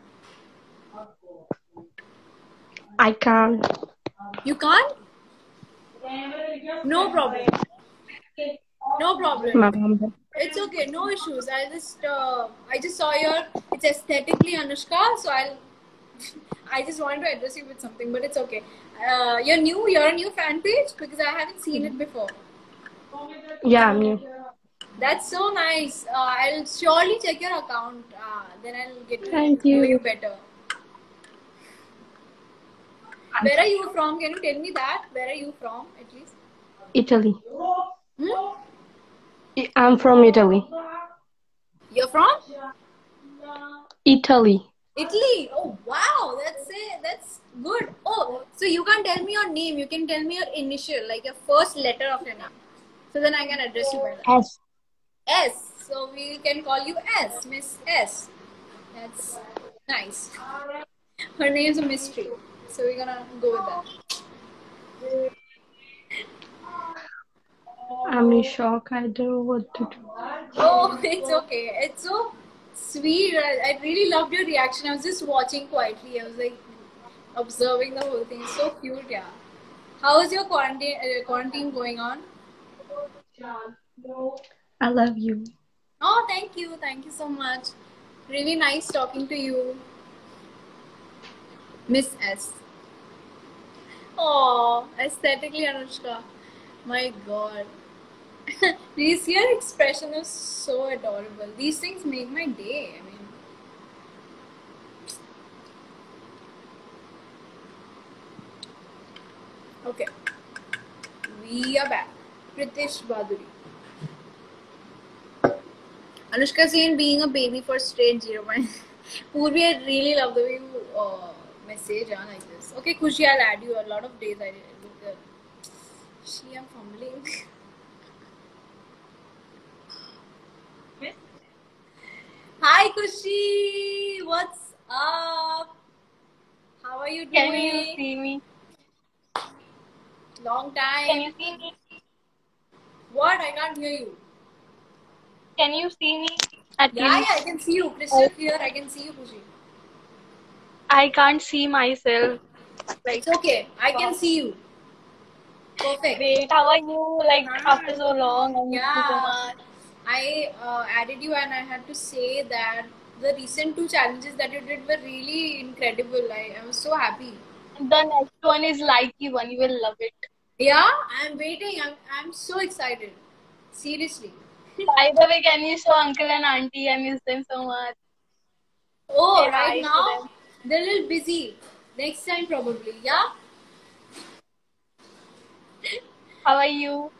E: I can't.
A: You can't? No problem. No problem.
E: Mama.
A: It's okay. No issues. I just saw it's aesthetically Anushka, so I just wanted to address you with something, but it's okay. You're a new fan page because I haven't seen it before.
E: Yeah, I'm new.
A: That's so nice. I'll surely check your account. Then I'll get to
E: Thank
A: know
E: you.
A: you better. Where are you from? Can you tell me that? Where are you from, at least?
E: Italy.
A: Hmm?
E: I'm from Italy.
A: You're from?
E: Italy.
A: Italy. Oh wow, that's good. Oh, so you can't tell me your name. You can tell me your initial, like your first letter of your name. So then I can address you by that.
E: S.
A: S. So we can call you S, Miss S. That's nice. Her name's a mystery. So we're gonna go with that.
E: I'm in shock. I don't know what to do.
A: Oh, it's okay. It's so sweet. I really loved your reaction. I was just watching quietly. I was like observing the whole thing. It's so cute, yeah. How is your quarantine going on?
E: I love you.
A: Oh, thank you. Thank you so much. Really nice talking to you. Miss S. Oh, aesthetically Anushka. My God. Your expression is so adorable. These things make my day. I mean, okay. We are back. Pritish Baduri. Anushka saying being a baby for straight 0. Purvi, I really love the way you message like this. Okay, Kushi, I'll add you. A lot of days I did. I'm fumbling. Hi, Kushi. What's up? How are you doing?
D: Can you see me?
A: Long time.
D: Can you see me?
A: What? I can't hear you.
D: Can you see me? At
A: Yeah,
D: least?
A: I can see you. Crystal clear. I can see you, Kushi.
D: I can't see myself.
A: It's okay. I can see you. Perfect.
D: Wait, how are you? Like after so long. I miss you so
A: Yeah.
D: much.
A: I added you and I had to say that the recent 2 challenges that you did were really incredible. I was so happy.
D: The next one is Likey one. You will love it.
A: Yeah, I'm waiting. I'm so excited. Seriously.
D: By the way, can you show uncle and auntie? I miss them so much.
A: Oh,
D: Say hi
A: right
D: to
A: now
D: them.
A: they're a little busy. Next time probably. Yeah.
D: How are you?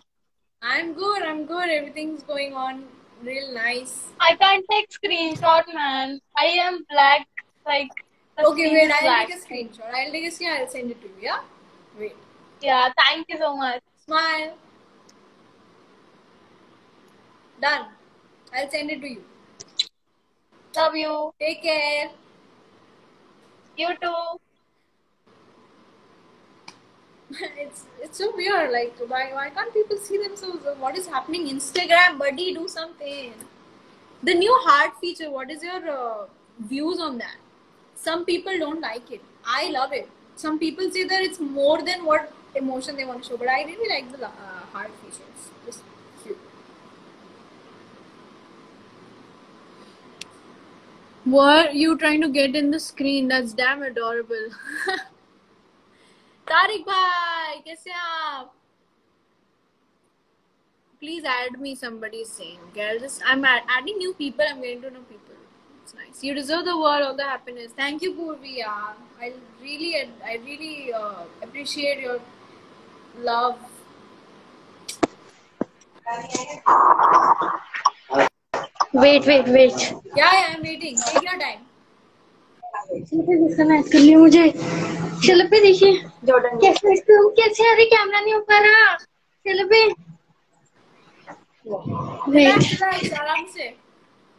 A: I'm good. I'm good. Everything's going on real nice.
D: I can't take screenshot, man. I am black. Like the
A: Okay,
D: screen
A: wait.
D: is
A: I'll
D: black.
A: take a screenshot. I'll take a screen. I'll send it to you. Yeah. Wait.
D: Yeah, thank you so much.
A: Smile. Done. I'll send it to you.
D: Love you.
A: Take care.
D: You too.
A: It's so weird. Like, why can't people see themselves? What is happening? Instagram, buddy, do something. The new heart feature. What is your views on that? Some people don't like it. I love it. Some people say that it's more than what emotion they want to show, but I really like the heart feature. It's just cute. What are you trying to get in the screen? That's damn adorable. Tariq bhai, kaise aap? Please add me, somebody is saying. Okay, I'm adding new people. I'm getting to know people. It's nice. You deserve the world, all the happiness. Thank you, Purvi. I really appreciate your love.
E: Wait.
A: Yeah, I'm waiting. Take your time.
E: Actually मुझे चलो पे देखिए कैसे अरे camera नहीं ऊपर रहा चलो पे
A: Relax, आराम से.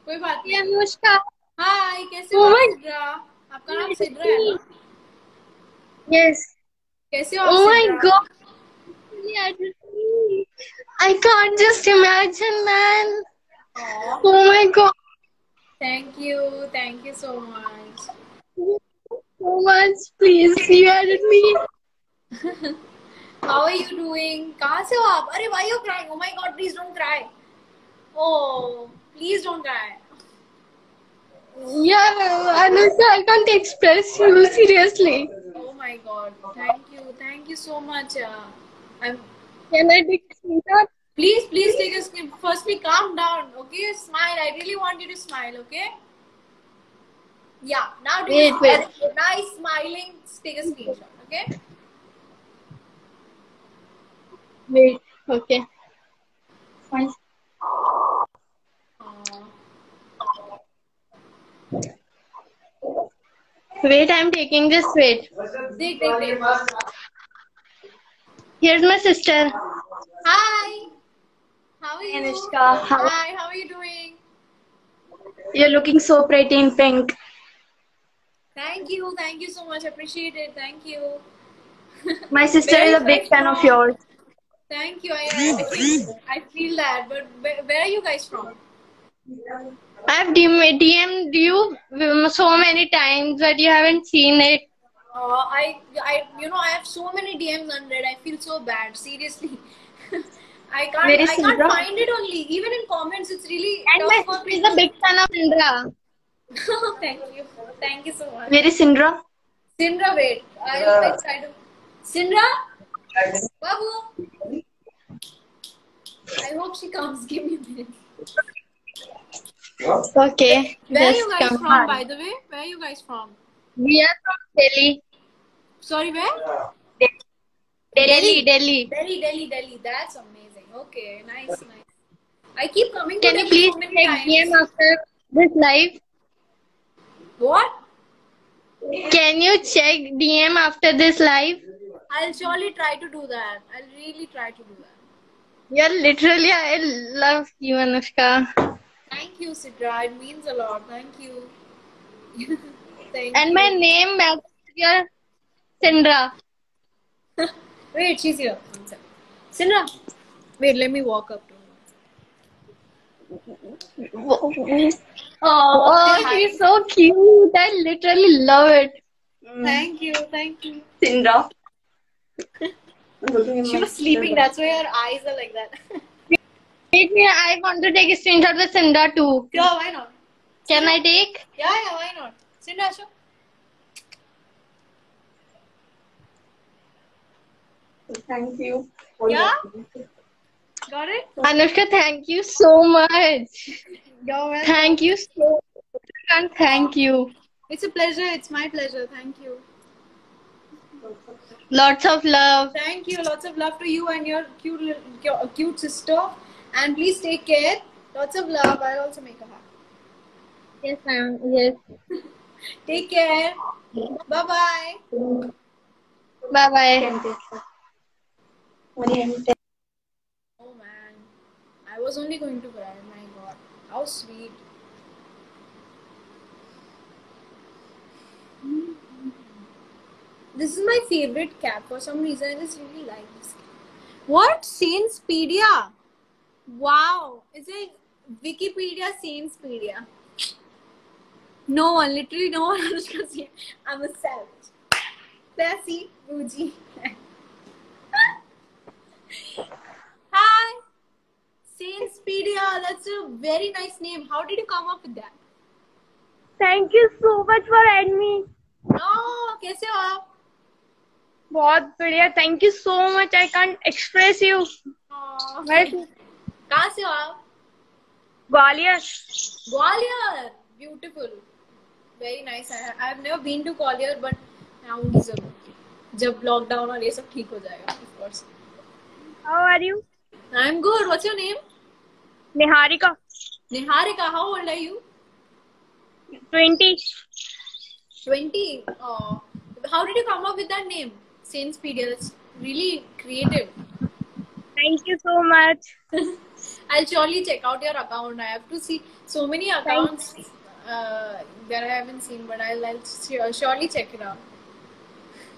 A: कोई बात नहीं.
E: अनुष्का
A: हाय, कैसे हो आप सिद्रा? आपका नाम सिद्रा है ना?
E: यस
A: कैसे हो आप
E: Oh my
A: Sidra?
E: God. I can't just imagine, man.
A: Aw,
E: Oh my God.
A: thank you so much.
E: So much. Please, you added me.
A: How are you doing? कहाँ से हो आप? अरे why you crying? Oh my God, please don't cry. Oh, please don't cry.
E: Yeah, Anushka, I can't express you seriously.
A: Oh my God, thank you so much. I'm.
E: Can I take a screenshot?
A: Please take a screen. Firstly, calm down, okay? Smile. I really want you to smile, okay? Yeah. Now do
E: Wait.
A: nice smiling. Take a screenshot, okay?
E: Wait. Okay. Fine.
A: Aw.
E: Wait, I'm taking this. Wait.
A: Take.
E: Here's my sister.
A: Hi. How are you?
E: Anushka,
A: Hi. How are you doing?
E: You're looking so pretty in pink.
A: Thank you so much. Appreciate it. Thank you.
E: My sister
A: Where
E: is a
A: you
E: big
A: guys
E: fan of
A: from?
E: yours.
A: Thank you. I feel that. But where are you guys from?
E: I've DM'd you so many times, but you haven't seen it.
A: I have so many DMs unread. I feel so bad. Seriously, I
E: Where is
A: can't
E: Sindra?
A: find it only. Even in comments, it's really
E: And my
A: tough for
E: sister is
A: people.
E: a big fan of Sindra.
A: Thank you so much.
E: Where is Sindra?
A: Sindra, wait. I'll try to. Sindra, Babu. I hope she comes. Give me a minute.
E: Okay.
A: Where are
E: just
A: you guys
E: come
A: from,
E: on.
A: by the way? Where are you guys from?
E: We are from Delhi.
A: Sorry, where?
E: Delhi.
A: Delhi. That's amazing. Okay, nice. I keep coming to
E: Can you
A: Delhi
E: please
A: so many
E: check
A: times.
E: DM after this live?
A: What?
E: Can you check DM after this live?
A: I'll surely try to do that. I'll really try to do that.
E: Yeah, literally, I love you, Anushka.
A: Thank you, Sidra. It means a lot. Thank you. Thank
E: And
A: you.
E: my name matches your Sindra.
A: Wait, she's here. One second. Sindra. Wait, let me walk up to her.
E: Oh, she's so cute. I literally love it.
A: Thank you.
E: Sindra.
A: She was sleeping. That's why her eyes are like that.
E: Wait, I want to take a screenshot with Sindra too.
A: Yeah, why not?
E: Can I take?
A: Yeah, why not? Sindra, show.
E: Thank you.
A: Yeah? Got it?
E: Anushka, thank you so much.
A: You're welcome.
E: Thank you so much. I can't thank you.
A: It's a pleasure. It's my pleasure. Thank you.
E: Lots of love.
A: Thank you. Lots of love to you and your cute sister. And please take care. Lots of love. I'll also make a heart.
E: Yes, ma'am. Yes.
A: Take care. Bye-bye.
E: Bye-bye.
A: Oh man. I was only going to cry. My God. How sweet. This is my favorite cat. For some reason, I just really like this cat. What? Sainspedia? Wow. It's like Wikipedia Sainspedia. No one, literally no one Anushka seen. I'm a savage. Sassy, bougie. Hi. Sainspedia. That's a very nice name. How did you come up with that?
E: Thank you so much for adding me.
A: Oh, कैसे हो आप?
E: बहुत बढ़िया. Thank you so much. I can't express you.
A: Oh,
E: Where?
A: कहाँ से हो आप?
E: Gwalior.
A: Gwalior. Beautiful. Very nice. I've never been to Gwalior, but मैं आऊँगी जब लॉकडाउन और ये सब ठीक हो जाएगा. Of course.
E: How are you?
A: I'm good. What's your name?
E: Niharika.
A: Niharika. How old are you?
E: 20.
A: 20. Oh. How did you come up with that name? Sainspedia. That's really creative.
E: Thank you so much.
A: I'll surely check out your account. I have to see so many accounts that I haven't seen, but I'll surely check it out.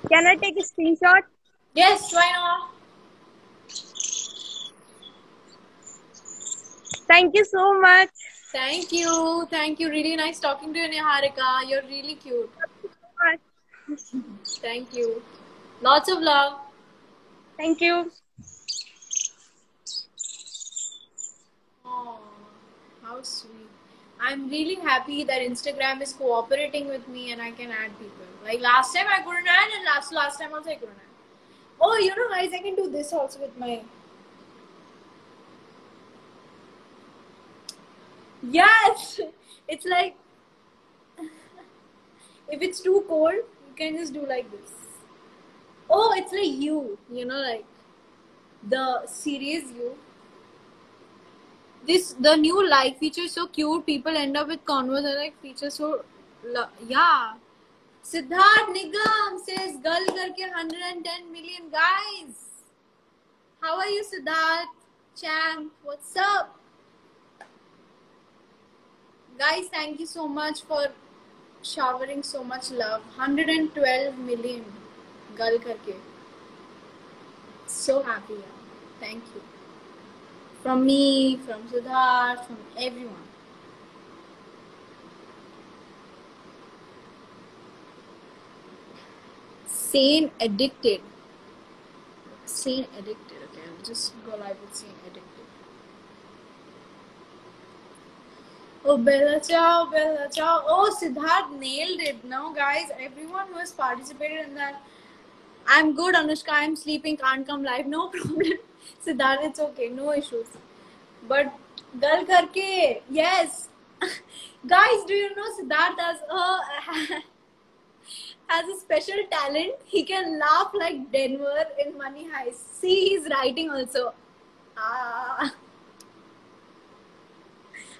E: Can I take a screenshot?
A: Yes, why not?
E: Thank you so much.
A: Thank you. Really nice talking to you, Niharika. You're really cute. Thank you. Lots of love.
E: Thank you.
A: Oh, how sweet. I'm really happy that Instagram is cooperating with me and I can add people. Like last time I couldn't add, and last time also I couldn't add. Oh, you know guys, I can do this also with my... Yes! It's like... if it's too cold, you can just do like this. Oh, it's like you know, like the series You. The new like feature is so cute. People end up with convos and like features so yeah. Siddharth Nigam says girl karke 110 million guys. How are you, Siddharth? Champ, what's up? Guys, thank you so much for showering so much love. 112 million girl karke. So happy. Yeah. Thank you. From me, from Siddharth, from everyone. Sane addicted. Sane addicted. Okay, I'll just go live with Sane addicted. Oh, Bella Ciao, Bella Ciao. Oh, Siddharth nailed it. Now, guys, everyone who has participated in that. I'm good, Anushka. I'm sleeping. Can't come live. No problem. Siddharth, it's okay. No issues. But gal karke, yes. Guys, do you know Siddharth has a special talent? He can laugh like Denver in Money Heist. See, he's writing also.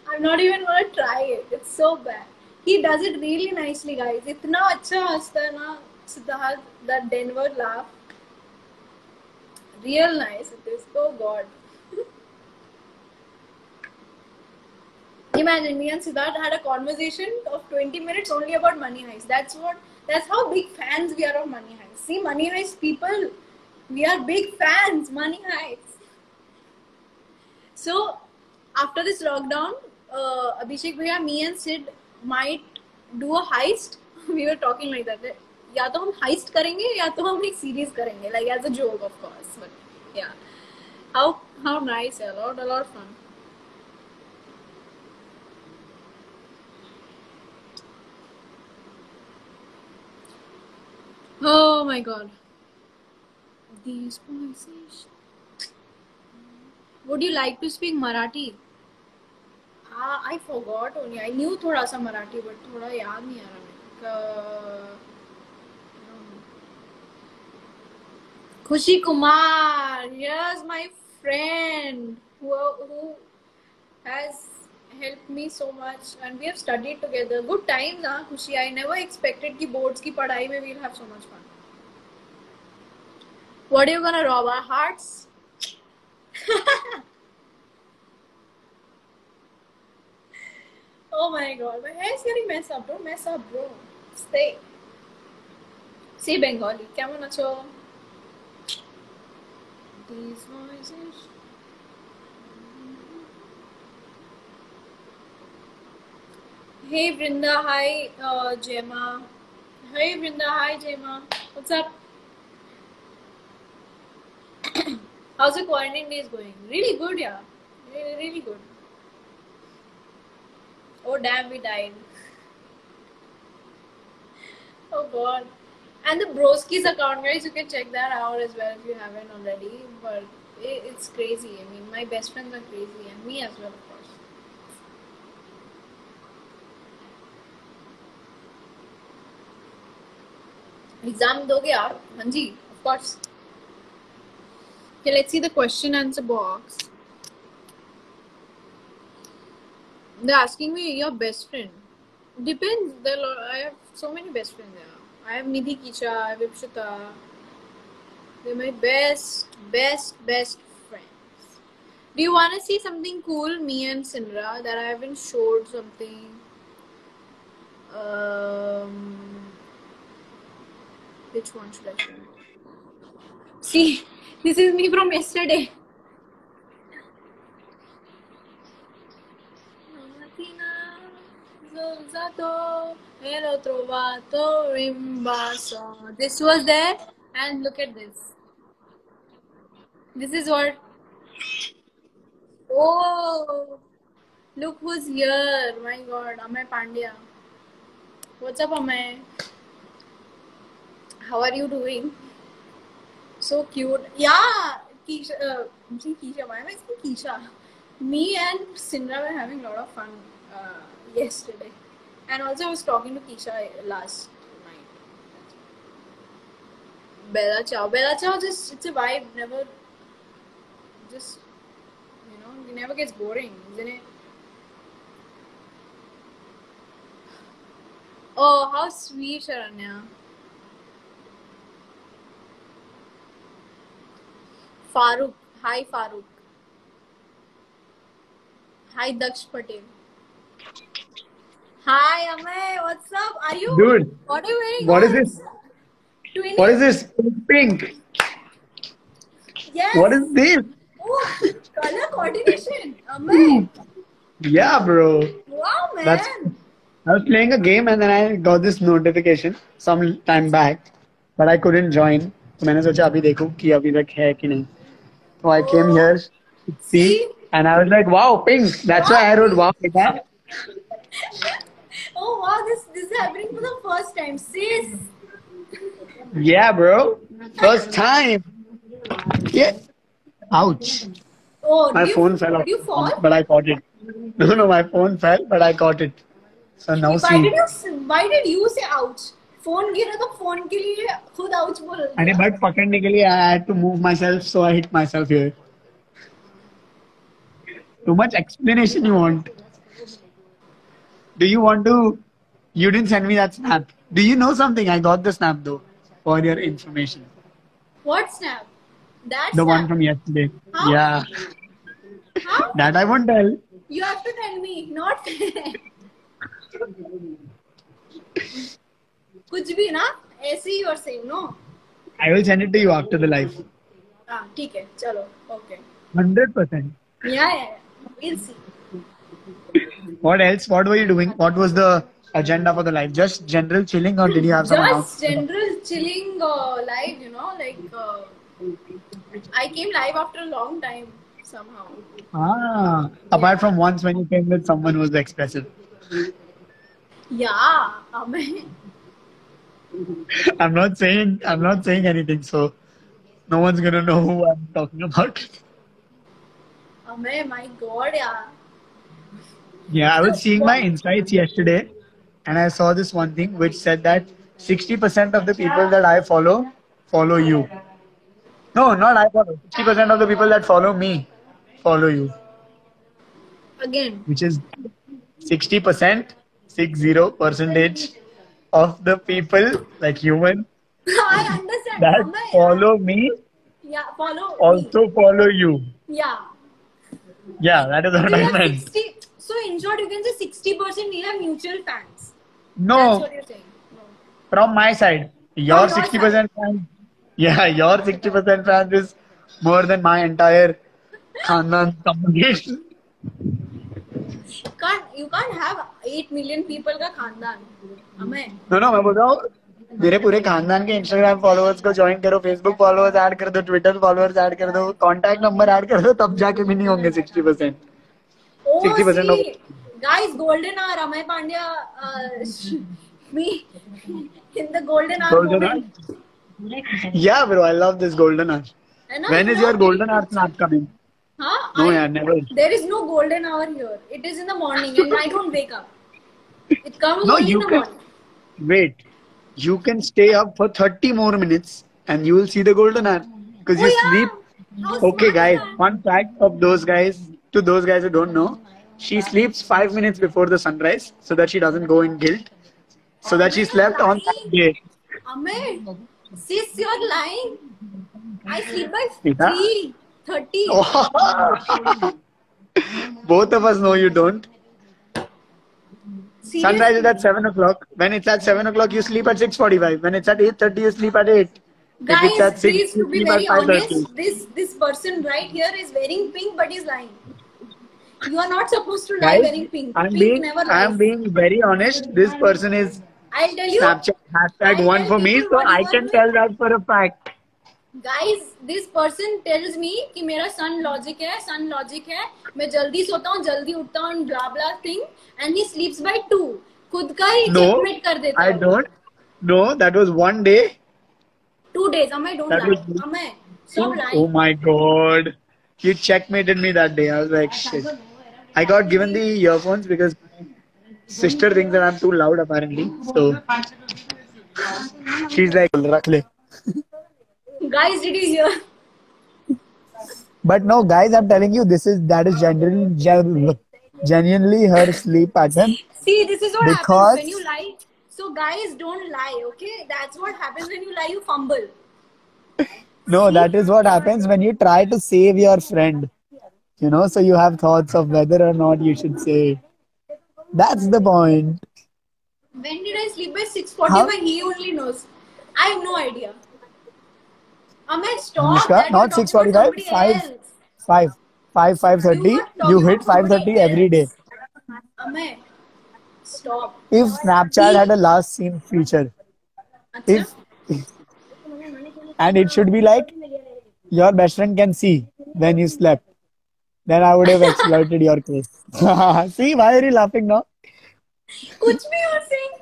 A: I'm not even gonna try it. It's so bad. He does it really nicely, guys. Itna acha hasta hai na Siddharth, that Denver laugh. Real nice it is. Oh God. Imagine me and Siddharth had a conversation of 20 minutes only about Money Heist. That's how big fans we are of Money Heist. See, Money Heist people, we are big fans. Money Heist. So after this lockdown, Abhishek bhaiya, me and Sid might do a heist. We were talking like that. या तो हम heist करेंगे या तो हम एक series करेंगे, like as a joke of course. But yeah, how nice, a lot of fun. Oh my God. These voices. Would you like to speak Marathi? I forgot only. I knew थोड़ा सा Marathi, but थोड़ा याद नहीं आ रहा मेरे. Khushi Kumar, yes, my friend who has helped me so much, and we have studied together. Good times, huh, Khushi? I never expected कि boards की पढ़ाई में we'll have so much fun. What are you gonna rob our hearts? Oh my God, my hair is getting messed up. Don't mess up, bro. Stay. See Bengali. কেমন আছো? These voices. Hey Vrinda, hi Jema. Hey Vrinda, hi Jema. What's up? How's the quarantine days going? Really good, yeah. Really good. Oh damn, we died. Oh God. And the Broski's account, guys, you can check that out as well if you haven't already. But it's crazy. I mean, my best friends are crazy, and me as well, of course. Exam doge aap? Hanji, of course. Okay, let's see the question answer box. They're asking me your best friend. Depends. I have so many best friends there. I have Nidhi Kisha, I have Ipshita. They're my best friends. Do you want to see something cool? Me and Sindra that I haven't showed something. Which one should I show? See, this is me from yesterday. This was there, and look at this. This is what. Oh, look who's here! My God, Amay Pandya. What's up, Amay? How are you doing? So cute. Yeah, Keisha. Keisha. Why am I saying Keisha? Me and Sindra were having a lot of fun yesterday. And also I was talking to Keisha last night. Bella Ciao. Bella Ciao, just, it's a vibe. Never, just, it never gets boring, isn't it? Oh, how sweet, Sharanya. Farooq. Hi, Farooq. Hi, Daksh Patel. Hi, Amay. What's up? Are you?
F: Dude.
A: What are you wearing?
F: What is this?
A: Twinning?
F: What is this? Pink.
A: Yes.
F: What is this?
A: Oh, color coordination. Amay.
F: Yeah, bro.
A: Wow, man.
F: I was playing a game and then I got this notification some time back. So but I couldn't join. तो मैंने सोचा अभी देखूं कि अभी तक है कि नहीं. So I came here to see, and I was like, wow, pink. That's why I wrote wow like that.
A: Oh wow, this is happening for the first time, sis.
F: Yeah, bro. First time. Yeah. Ouch.
A: Oh,
F: My phone fell off.
A: Did you fall?
F: But I caught it. No, my phone fell, but I caught it. So now
A: Why
F: see.
A: did you say ouch? Phone गिरा तो phone के लिए खुद ouch बोल रहे
F: अरे but पकड़ने के लिए I had to move myself, so I hit myself here. Too much explanation you want. Do you want to? You didn't send me that snap. Do you know something? I got the snap though, for your information.
A: What snap? That
F: The
A: snap?
F: one from yesterday.
A: How?
F: Yeah.
A: How?
F: That I won't tell.
A: You have to tell me, not कुछ भी ना ऐसे ही और same no.
F: I will send it to you after the live.
A: हाँ ठीक है चलो okay.
F: 100%.
A: Yeah. We'll see.
F: What else? What were you doing? What was the agenda for the live? Just general chilling, or did you have some
A: Just
F: announcement?
A: general chilling live, you know, like I came live after a long time somehow.
F: Ah, apart from once when you came with someone who was expressive.
A: Yeah, Amay.
F: I'm not saying anything, so no one's gonna know who I'm talking about.
A: Amay, my God, yeah.
F: Yeah, I was seeing my insights yesterday, and I saw this one thing which said that 60% of the people that I follow you. No, not I follow. 60% of the people that follow me follow you,
A: Again.
F: which is 60%, 60% of the people, like human,
A: I understand.
F: that
A: Amay,
F: follow me
A: yeah, follow me.
F: also follow you.
A: Yeah.
F: Yeah, that is what
A: So,
F: I
A: you have
F: meant.
A: 60, so in short, you can say 60% we have mutual fans. That's
F: No,
A: what you're saying. No.
F: from my side, your
A: your
F: 60% fans. Yeah, your 60% fans is more than my entire Khandan combination.
A: You can't have 8 million people का खानदान. Amay.
F: No, मैं बोल रहा हूँ मेरे पूरे खानदान के Instagram फॉलोअर्स को ज्वाइन करो, Facebook फॉलोअर्स ऐड कर दो, Twitter फॉलोअर्स ऐड कर दो, कॉन्टैक्ट नंबर ऐड कर दो, तब जाके भी नहीं होंगे 60%.
A: Oh,
F: 60% of-
A: see, guys, golden hour. Amay Pandya, me in the golden hour
F: Golden hour?
A: moment.
F: Yeah, bro, I love this golden hour.
A: है ना?
F: When is your golden hour snap coming?
A: Huh?
F: No, yeah, never.
A: There is no golden hour here. It is in the morning, and I don't wake up. It comes
F: No,
A: only
F: you
A: in the
F: can
A: morning.
F: wait. You can stay up for 30 more minutes, and you will see the golden hour because
A: Oh,
F: you
A: yeah.
F: sleep.
A: How
F: Okay,
A: smart
F: guys.
A: is that?
F: Fun fact of those guys, to those guys who don't know, she sleeps 5 minutes before the sunrise so that she doesn't go in guilt. So that she slept on that day.
A: Amay, sis, you're lying. I sleep by
F: Sita?
A: 3:30.
F: Both of us know you don't.
A: Seriously?
F: Sunrise is at 7 o'clock. When it's at 7 o'clock, you sleep at 6:45. When it's at 8:30, you sleep at 8. If it's
A: Guys,
F: at 6,
A: please,
F: you
A: to be
F: sleep at
A: very
F: 5:30.
A: honest, this person right here is wearing pink, but he's lying. You are not supposed to lie
F: Guys,
A: wearing pink.
F: I'm
A: Pink never lies.
F: being very honest. This person is
A: I'll tell you.
F: Snapchat hashtag
A: I'll
F: one
A: tell
F: for me,
A: people
F: so
A: what
F: I
A: you are
F: can
A: doing.
F: tell that for a fact.
A: Guys, this person tells me कि मेरा sun logic है, मैं जल्दी सोता हूँ, जल्दी उठता हूँ, blah blah thing, and he sleeps by 2. खुद का ही
F: No,
A: checkmate कर देता
F: I
A: है.
F: don't. No, that was one day.
A: 2 days. Amay, don't
F: That
A: lie.
F: was-
A: Amay, stop lying.
F: Oh my god. You checkmated me that day. I was like, shit. I got given the earphones because my sister thinks that I'm too loud apparently. So she's like, "Rakh le."
A: Guys, did you hear?
F: But no, guys, I'm telling you, that is genuinely her sleep pattern.
A: See, this is what
F: Because-
A: happens when you lie. So guys, don't lie, okay? That's what happens when you lie, you fumble.
F: No, that is what happens when you try to save your friend. You know, so you have thoughts of whether or not you should say. That's the point.
A: When did I sleep by 6:45?
F: How?
A: He only knows. I have no idea. Amay, stop.
F: Anushka,
A: that
F: not
A: you're talking
F: 6:45,
A: about somebody else.
F: 5:30.
A: You are talking
F: You hit
A: about somebody
F: 5:30 every day.
A: else. Amay, stop.
F: If Snapchat had a last seen feature,
A: Achha?
F: if and it should be like your best friend can see when you slept. Then I would have exploited your case. See, why are you laughing now?
A: कुछ भी you're saying.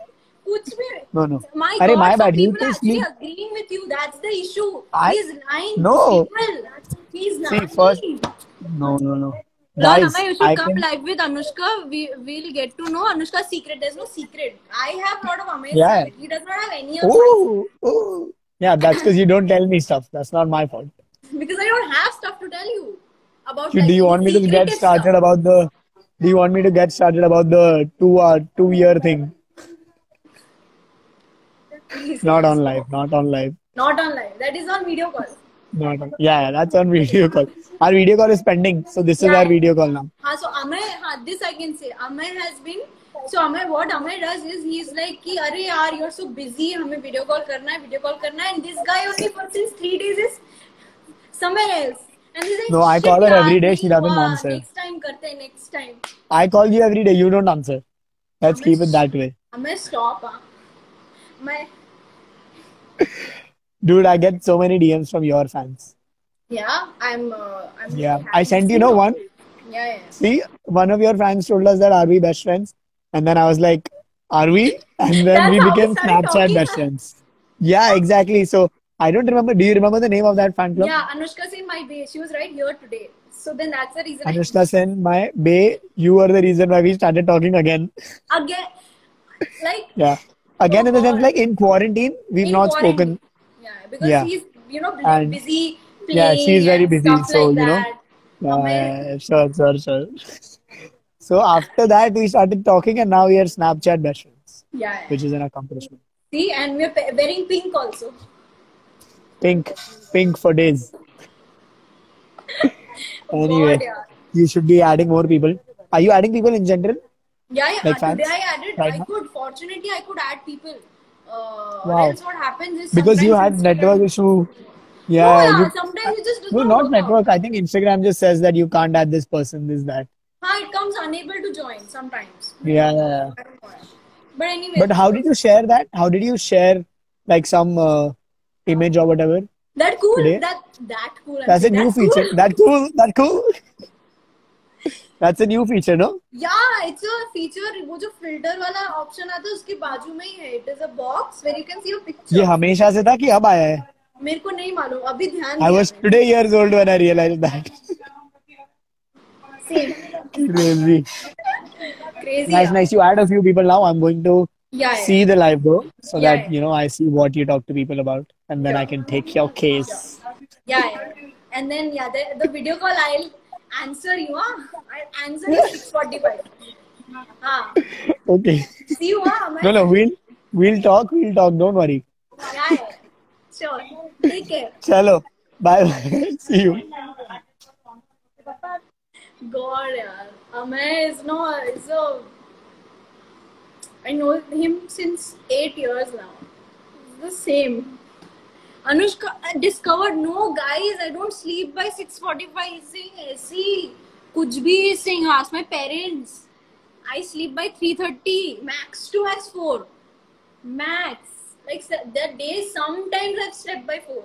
A: कुछ भी.
F: No.
A: My
F: Arey,
A: God,
F: my
A: some
F: bad. You
A: people
F: can
A: are actually
F: sleep.
A: agreeing with you. That's the issue.
F: I-
A: He's lying
F: No.
A: to people. He's
F: See,
A: lying.
F: first- No.
A: No,
F: Guys,
A: Amay, you should
F: I
A: come
F: can.
A: live with Anushka. We'll get to know Anushka's secret. There's no secret. I have a lot of Amay's
F: Yeah.
A: secret. He does not have any of mine.
F: Ooh. Yeah, that's because you don't tell me stuff. That's not my fault.
A: Because I don't have stuff to tell you about.
F: Do
A: Like,
F: you want me to get
A: secretive
F: started
A: stuff.
F: about the? Do you want me to get started about the 2-year thing?
A: Please.
F: Not on live. Not on live.
A: Not on live. That is on video call.
F: Not on. Yeah, that's on video call. Our video call is pending, so this is
A: Yeah.
F: our video call now.
A: So Amay, this I can say. Amay has been. So Amay, what Amay does is he's like, कि अरे यार, you're so busy. हमें video call करना है, and this guy only for since 3 days is somewhere else. And he's like,
F: No, I
A: "Shit,
F: call her
A: yaar,
F: every day. She
A: नहीं
F: doesn't
A: हुआ.
F: answer.
A: Next time करते हैं, next time.
F: I call you every day. You don't answer. Let's
A: Amay,
F: keep it that way.
A: Amay, stop. मैं
F: Dude, I get so many DMs from your fans.
A: yeah, I'm
F: Yeah,
A: happy
F: I sent
A: to
F: you
A: know.
F: one.
A: Yeah.
F: See, one of your fans told us that are we best friends? And then I was like, are we? And then
A: That's
F: we
A: how we
F: became
A: started
F: Snapchat
A: talking.
F: best friends. Yeah, exactly. So I don't remember. Do you remember the name of that fan club?
A: Yeah, Anushka Sen, my bae. She was right here today. So then that's the reason.
F: Anushka Sen, my bae, you were the reason why we started talking again.
A: Again, like
F: Yeah. Again, in the sense, like in quarantine, we've
A: in
F: not
A: quarantine.
F: spoken.
A: Yeah, because
F: Yeah.
A: he's
F: And-
A: busy playing.
F: Yeah, she's very
A: and
F: busy,
A: stuff
F: so,
A: like
F: you know.
A: that. Amay-
F: Sure. So after that, we started talking, and now we are Snapchat best friends,
A: Yeah.
F: which is an accomplishment.
A: See, and we're wearing pink also.
F: Pink for days. Anyway,
A: God, yeah.
F: you should be adding more people. Are you adding people in general?
A: Yeah.
F: Like fans?
A: Today I added.
F: Right
A: I
F: now?
A: could. Fortunately, I could add people. Or
F: Wow.
A: else what happens is
F: Because you had
A: sometimes
F: network issue. Yeah,
A: No,
F: you,
A: sometimes it just does
F: no,
A: not
F: not
A: work
F: network.
A: out.
F: I think Instagram just says that you can't add this person, this, that.
A: It comes unable to join sometimes.
F: Yeah.
A: I don't know why. But anyway.
F: But how did you share that? How did you share like some image or whatever?
A: that cool.
F: Today?
A: That cool. I'm
F: That's a
A: saying,
F: new
A: that's
F: feature.
A: cool.
F: That cool. That's a new feature, no?
A: Yeah, it's a feature. वो जो filter वाला option आता है उसके बाजू में ही है. It is a box where you can see your picture.
F: ये हमेशा से था कि अब आया है?
A: मेरे को नहीं मालूम. अभी ध्यान
F: I
A: दिया
F: was
A: मैंने.
F: today years old when I realized that.
A: Same.
F: Crazy.
A: Crazy.
F: Nice. You add a few people now. I'm going to
A: Yeah.
F: see the live though, so
A: Yeah,
F: that you know I see what you talk to people about, and then I can take your case.
A: Yeah. And then the video call I'll answer you. I'll answer you 6:45.
F: Okay.
A: See you.
F: No. We'll talk. Don't worry.
A: Yeah. Sure. Take care.
F: Chalo. Bye. See you.
A: God, yaar. Amay is I know him since 8 years now. It's the same. Anushka I discovered, no guys, I don't sleep by 6:45. He's saying ऐसी कुछ भी saying, ask my parents. I sleep by 3:30. Max 2 has 4. Max. Like that day, sometimes I've slept by 4.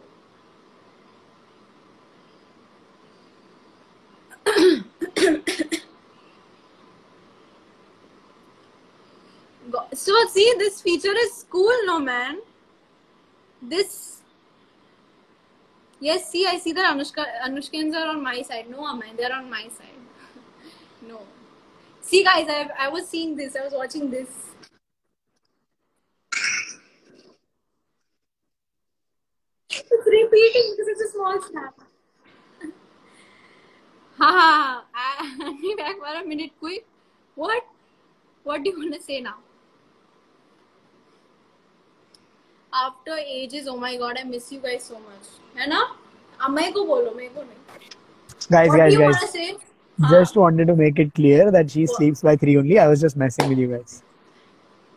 A: So see, this feature is cool, no man. This, yes, see, I see that Anushkans are on my side. No, man, they're on my side. No, see, guys, I was seeing this. I was watching this. It's repeating because it's a small snap. I'll be back for a minute, quick. What do you want to say now? After ages, oh my god, I miss you guys so much. है ना? अम्मा को बोलो, मेरे को नहीं.
F: Guys.
A: What do you want to say?
F: Just wanted to make it clear that she sleeps by 3 only. I was just messing with you guys.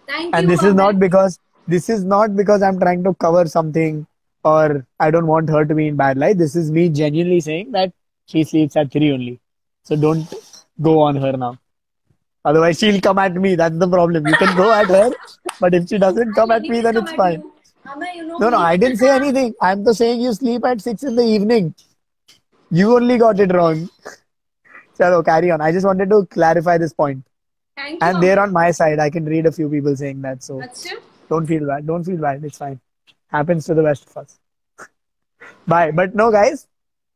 A: Thank
F: And
A: you.
F: this is
A: Amay.
F: this is not because I'm trying to cover something or I don't want her to be in bad light. This is me genuinely saying that she sleeps at 3 only. So don't go on her now. Otherwise she'll come at me. That's the problem. You can go at her, but if she doesn't come at me, then it's fine.
A: Amay, you know
F: No,
A: me.
F: I didn't say anything. I'm just saying you sleep at 6 in the evening. You only got it wrong. Chalo, carry on. I just wanted to clarify this point.
A: Thank you.
F: And they're on my side. I can read a few people saying that. So
A: Achha?
F: don't feel bad. Don't feel bad. It's fine. Happens to the best of us. Bye. But no, guys.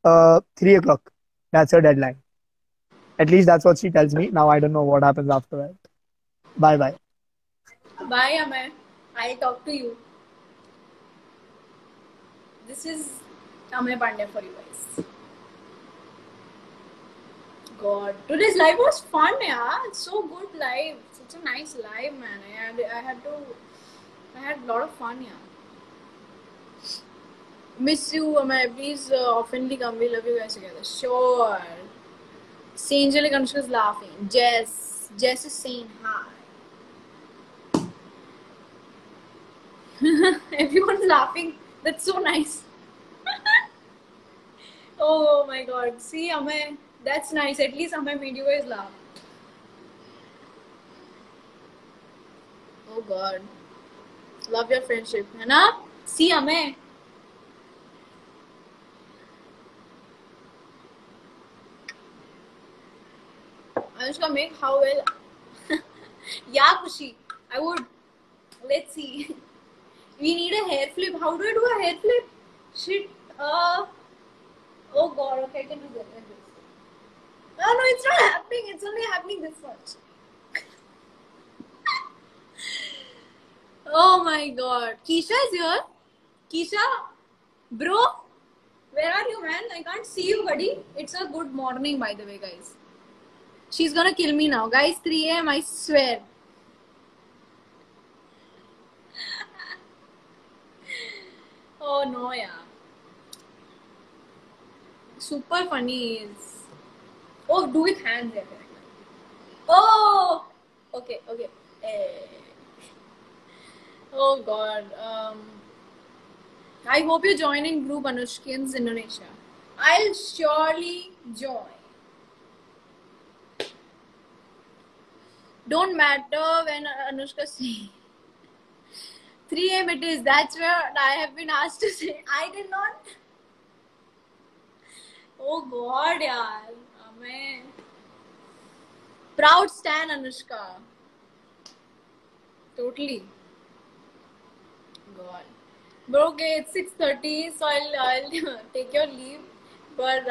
F: 3 o'clock. That's her deadline. At least that's what she tells me. Now I don't know what happens after that. Bye bye.
A: Bye, Amay. I'll talk to you. This is Amay Pandey for you guys. God, today's live was fun, yeah. It's so good live. Such a nice live, man. I had a lot of fun, yeah. Miss you, Amay. Please oftenly come. We love you guys together. Sure. See, Angelic Anushka is laughing. Jess is saying hi. Everyone's laughing. That's so nice. Oh my god. See, Amay, that's nice. At least Amay made you guys laugh. Oh god. Love your friendship. Hana? See, Amay. Anushka, make how well? Yeah, Kushi. I would. Let's see. We need a hair flip. How do I do a hair flip? Shit. Oh god. Okay, I can do that. Like this. No, it's not happening. It's only happening this much. Oh my god. Keisha is here. Keisha, bro, where are you, man? I can't see you, buddy. It's a good morning, by the way, guys. She's gonna kill me now. Guys, 3 a.m. I swear. Oh no, yeah. Super funny is. Oh, do with hands, yeah. Oh, okay. Oh god. I hope you join in group Anushkins Indonesia. I'll surely join. Don't matter when Anushka says 3 a.m. it is. That's where I have been asked to say. I did not. Oh god, yaar. Amen. Proud stan Anushka. Totally. God. But okay, it's 6:30, so I'll take your leave. But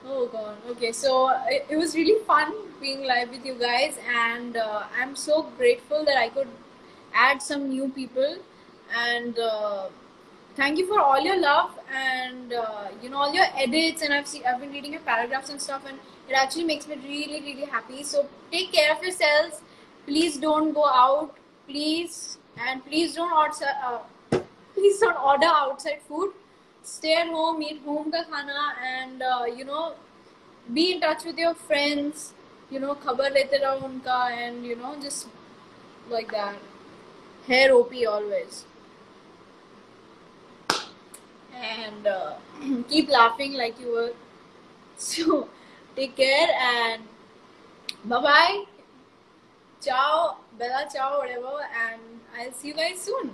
A: oh god. Okay, so it was really fun being live with you guys, and I'm so grateful that I could add some new people, and thank you for all your love and all your edits, and I've been reading your paragraphs and stuff, and it actually makes me really, really happy. So take care of yourselves. Please don't go out, please, and please don't order outside food. Stay at home, eat home ka khana, and be in touch with your friends. Khabar lete raho unka, and just like that. Hair OP always. And keep laughing like you were. So take care and bye bye. Ciao, Bella, ciao, whatever, and I'll see you guys soon.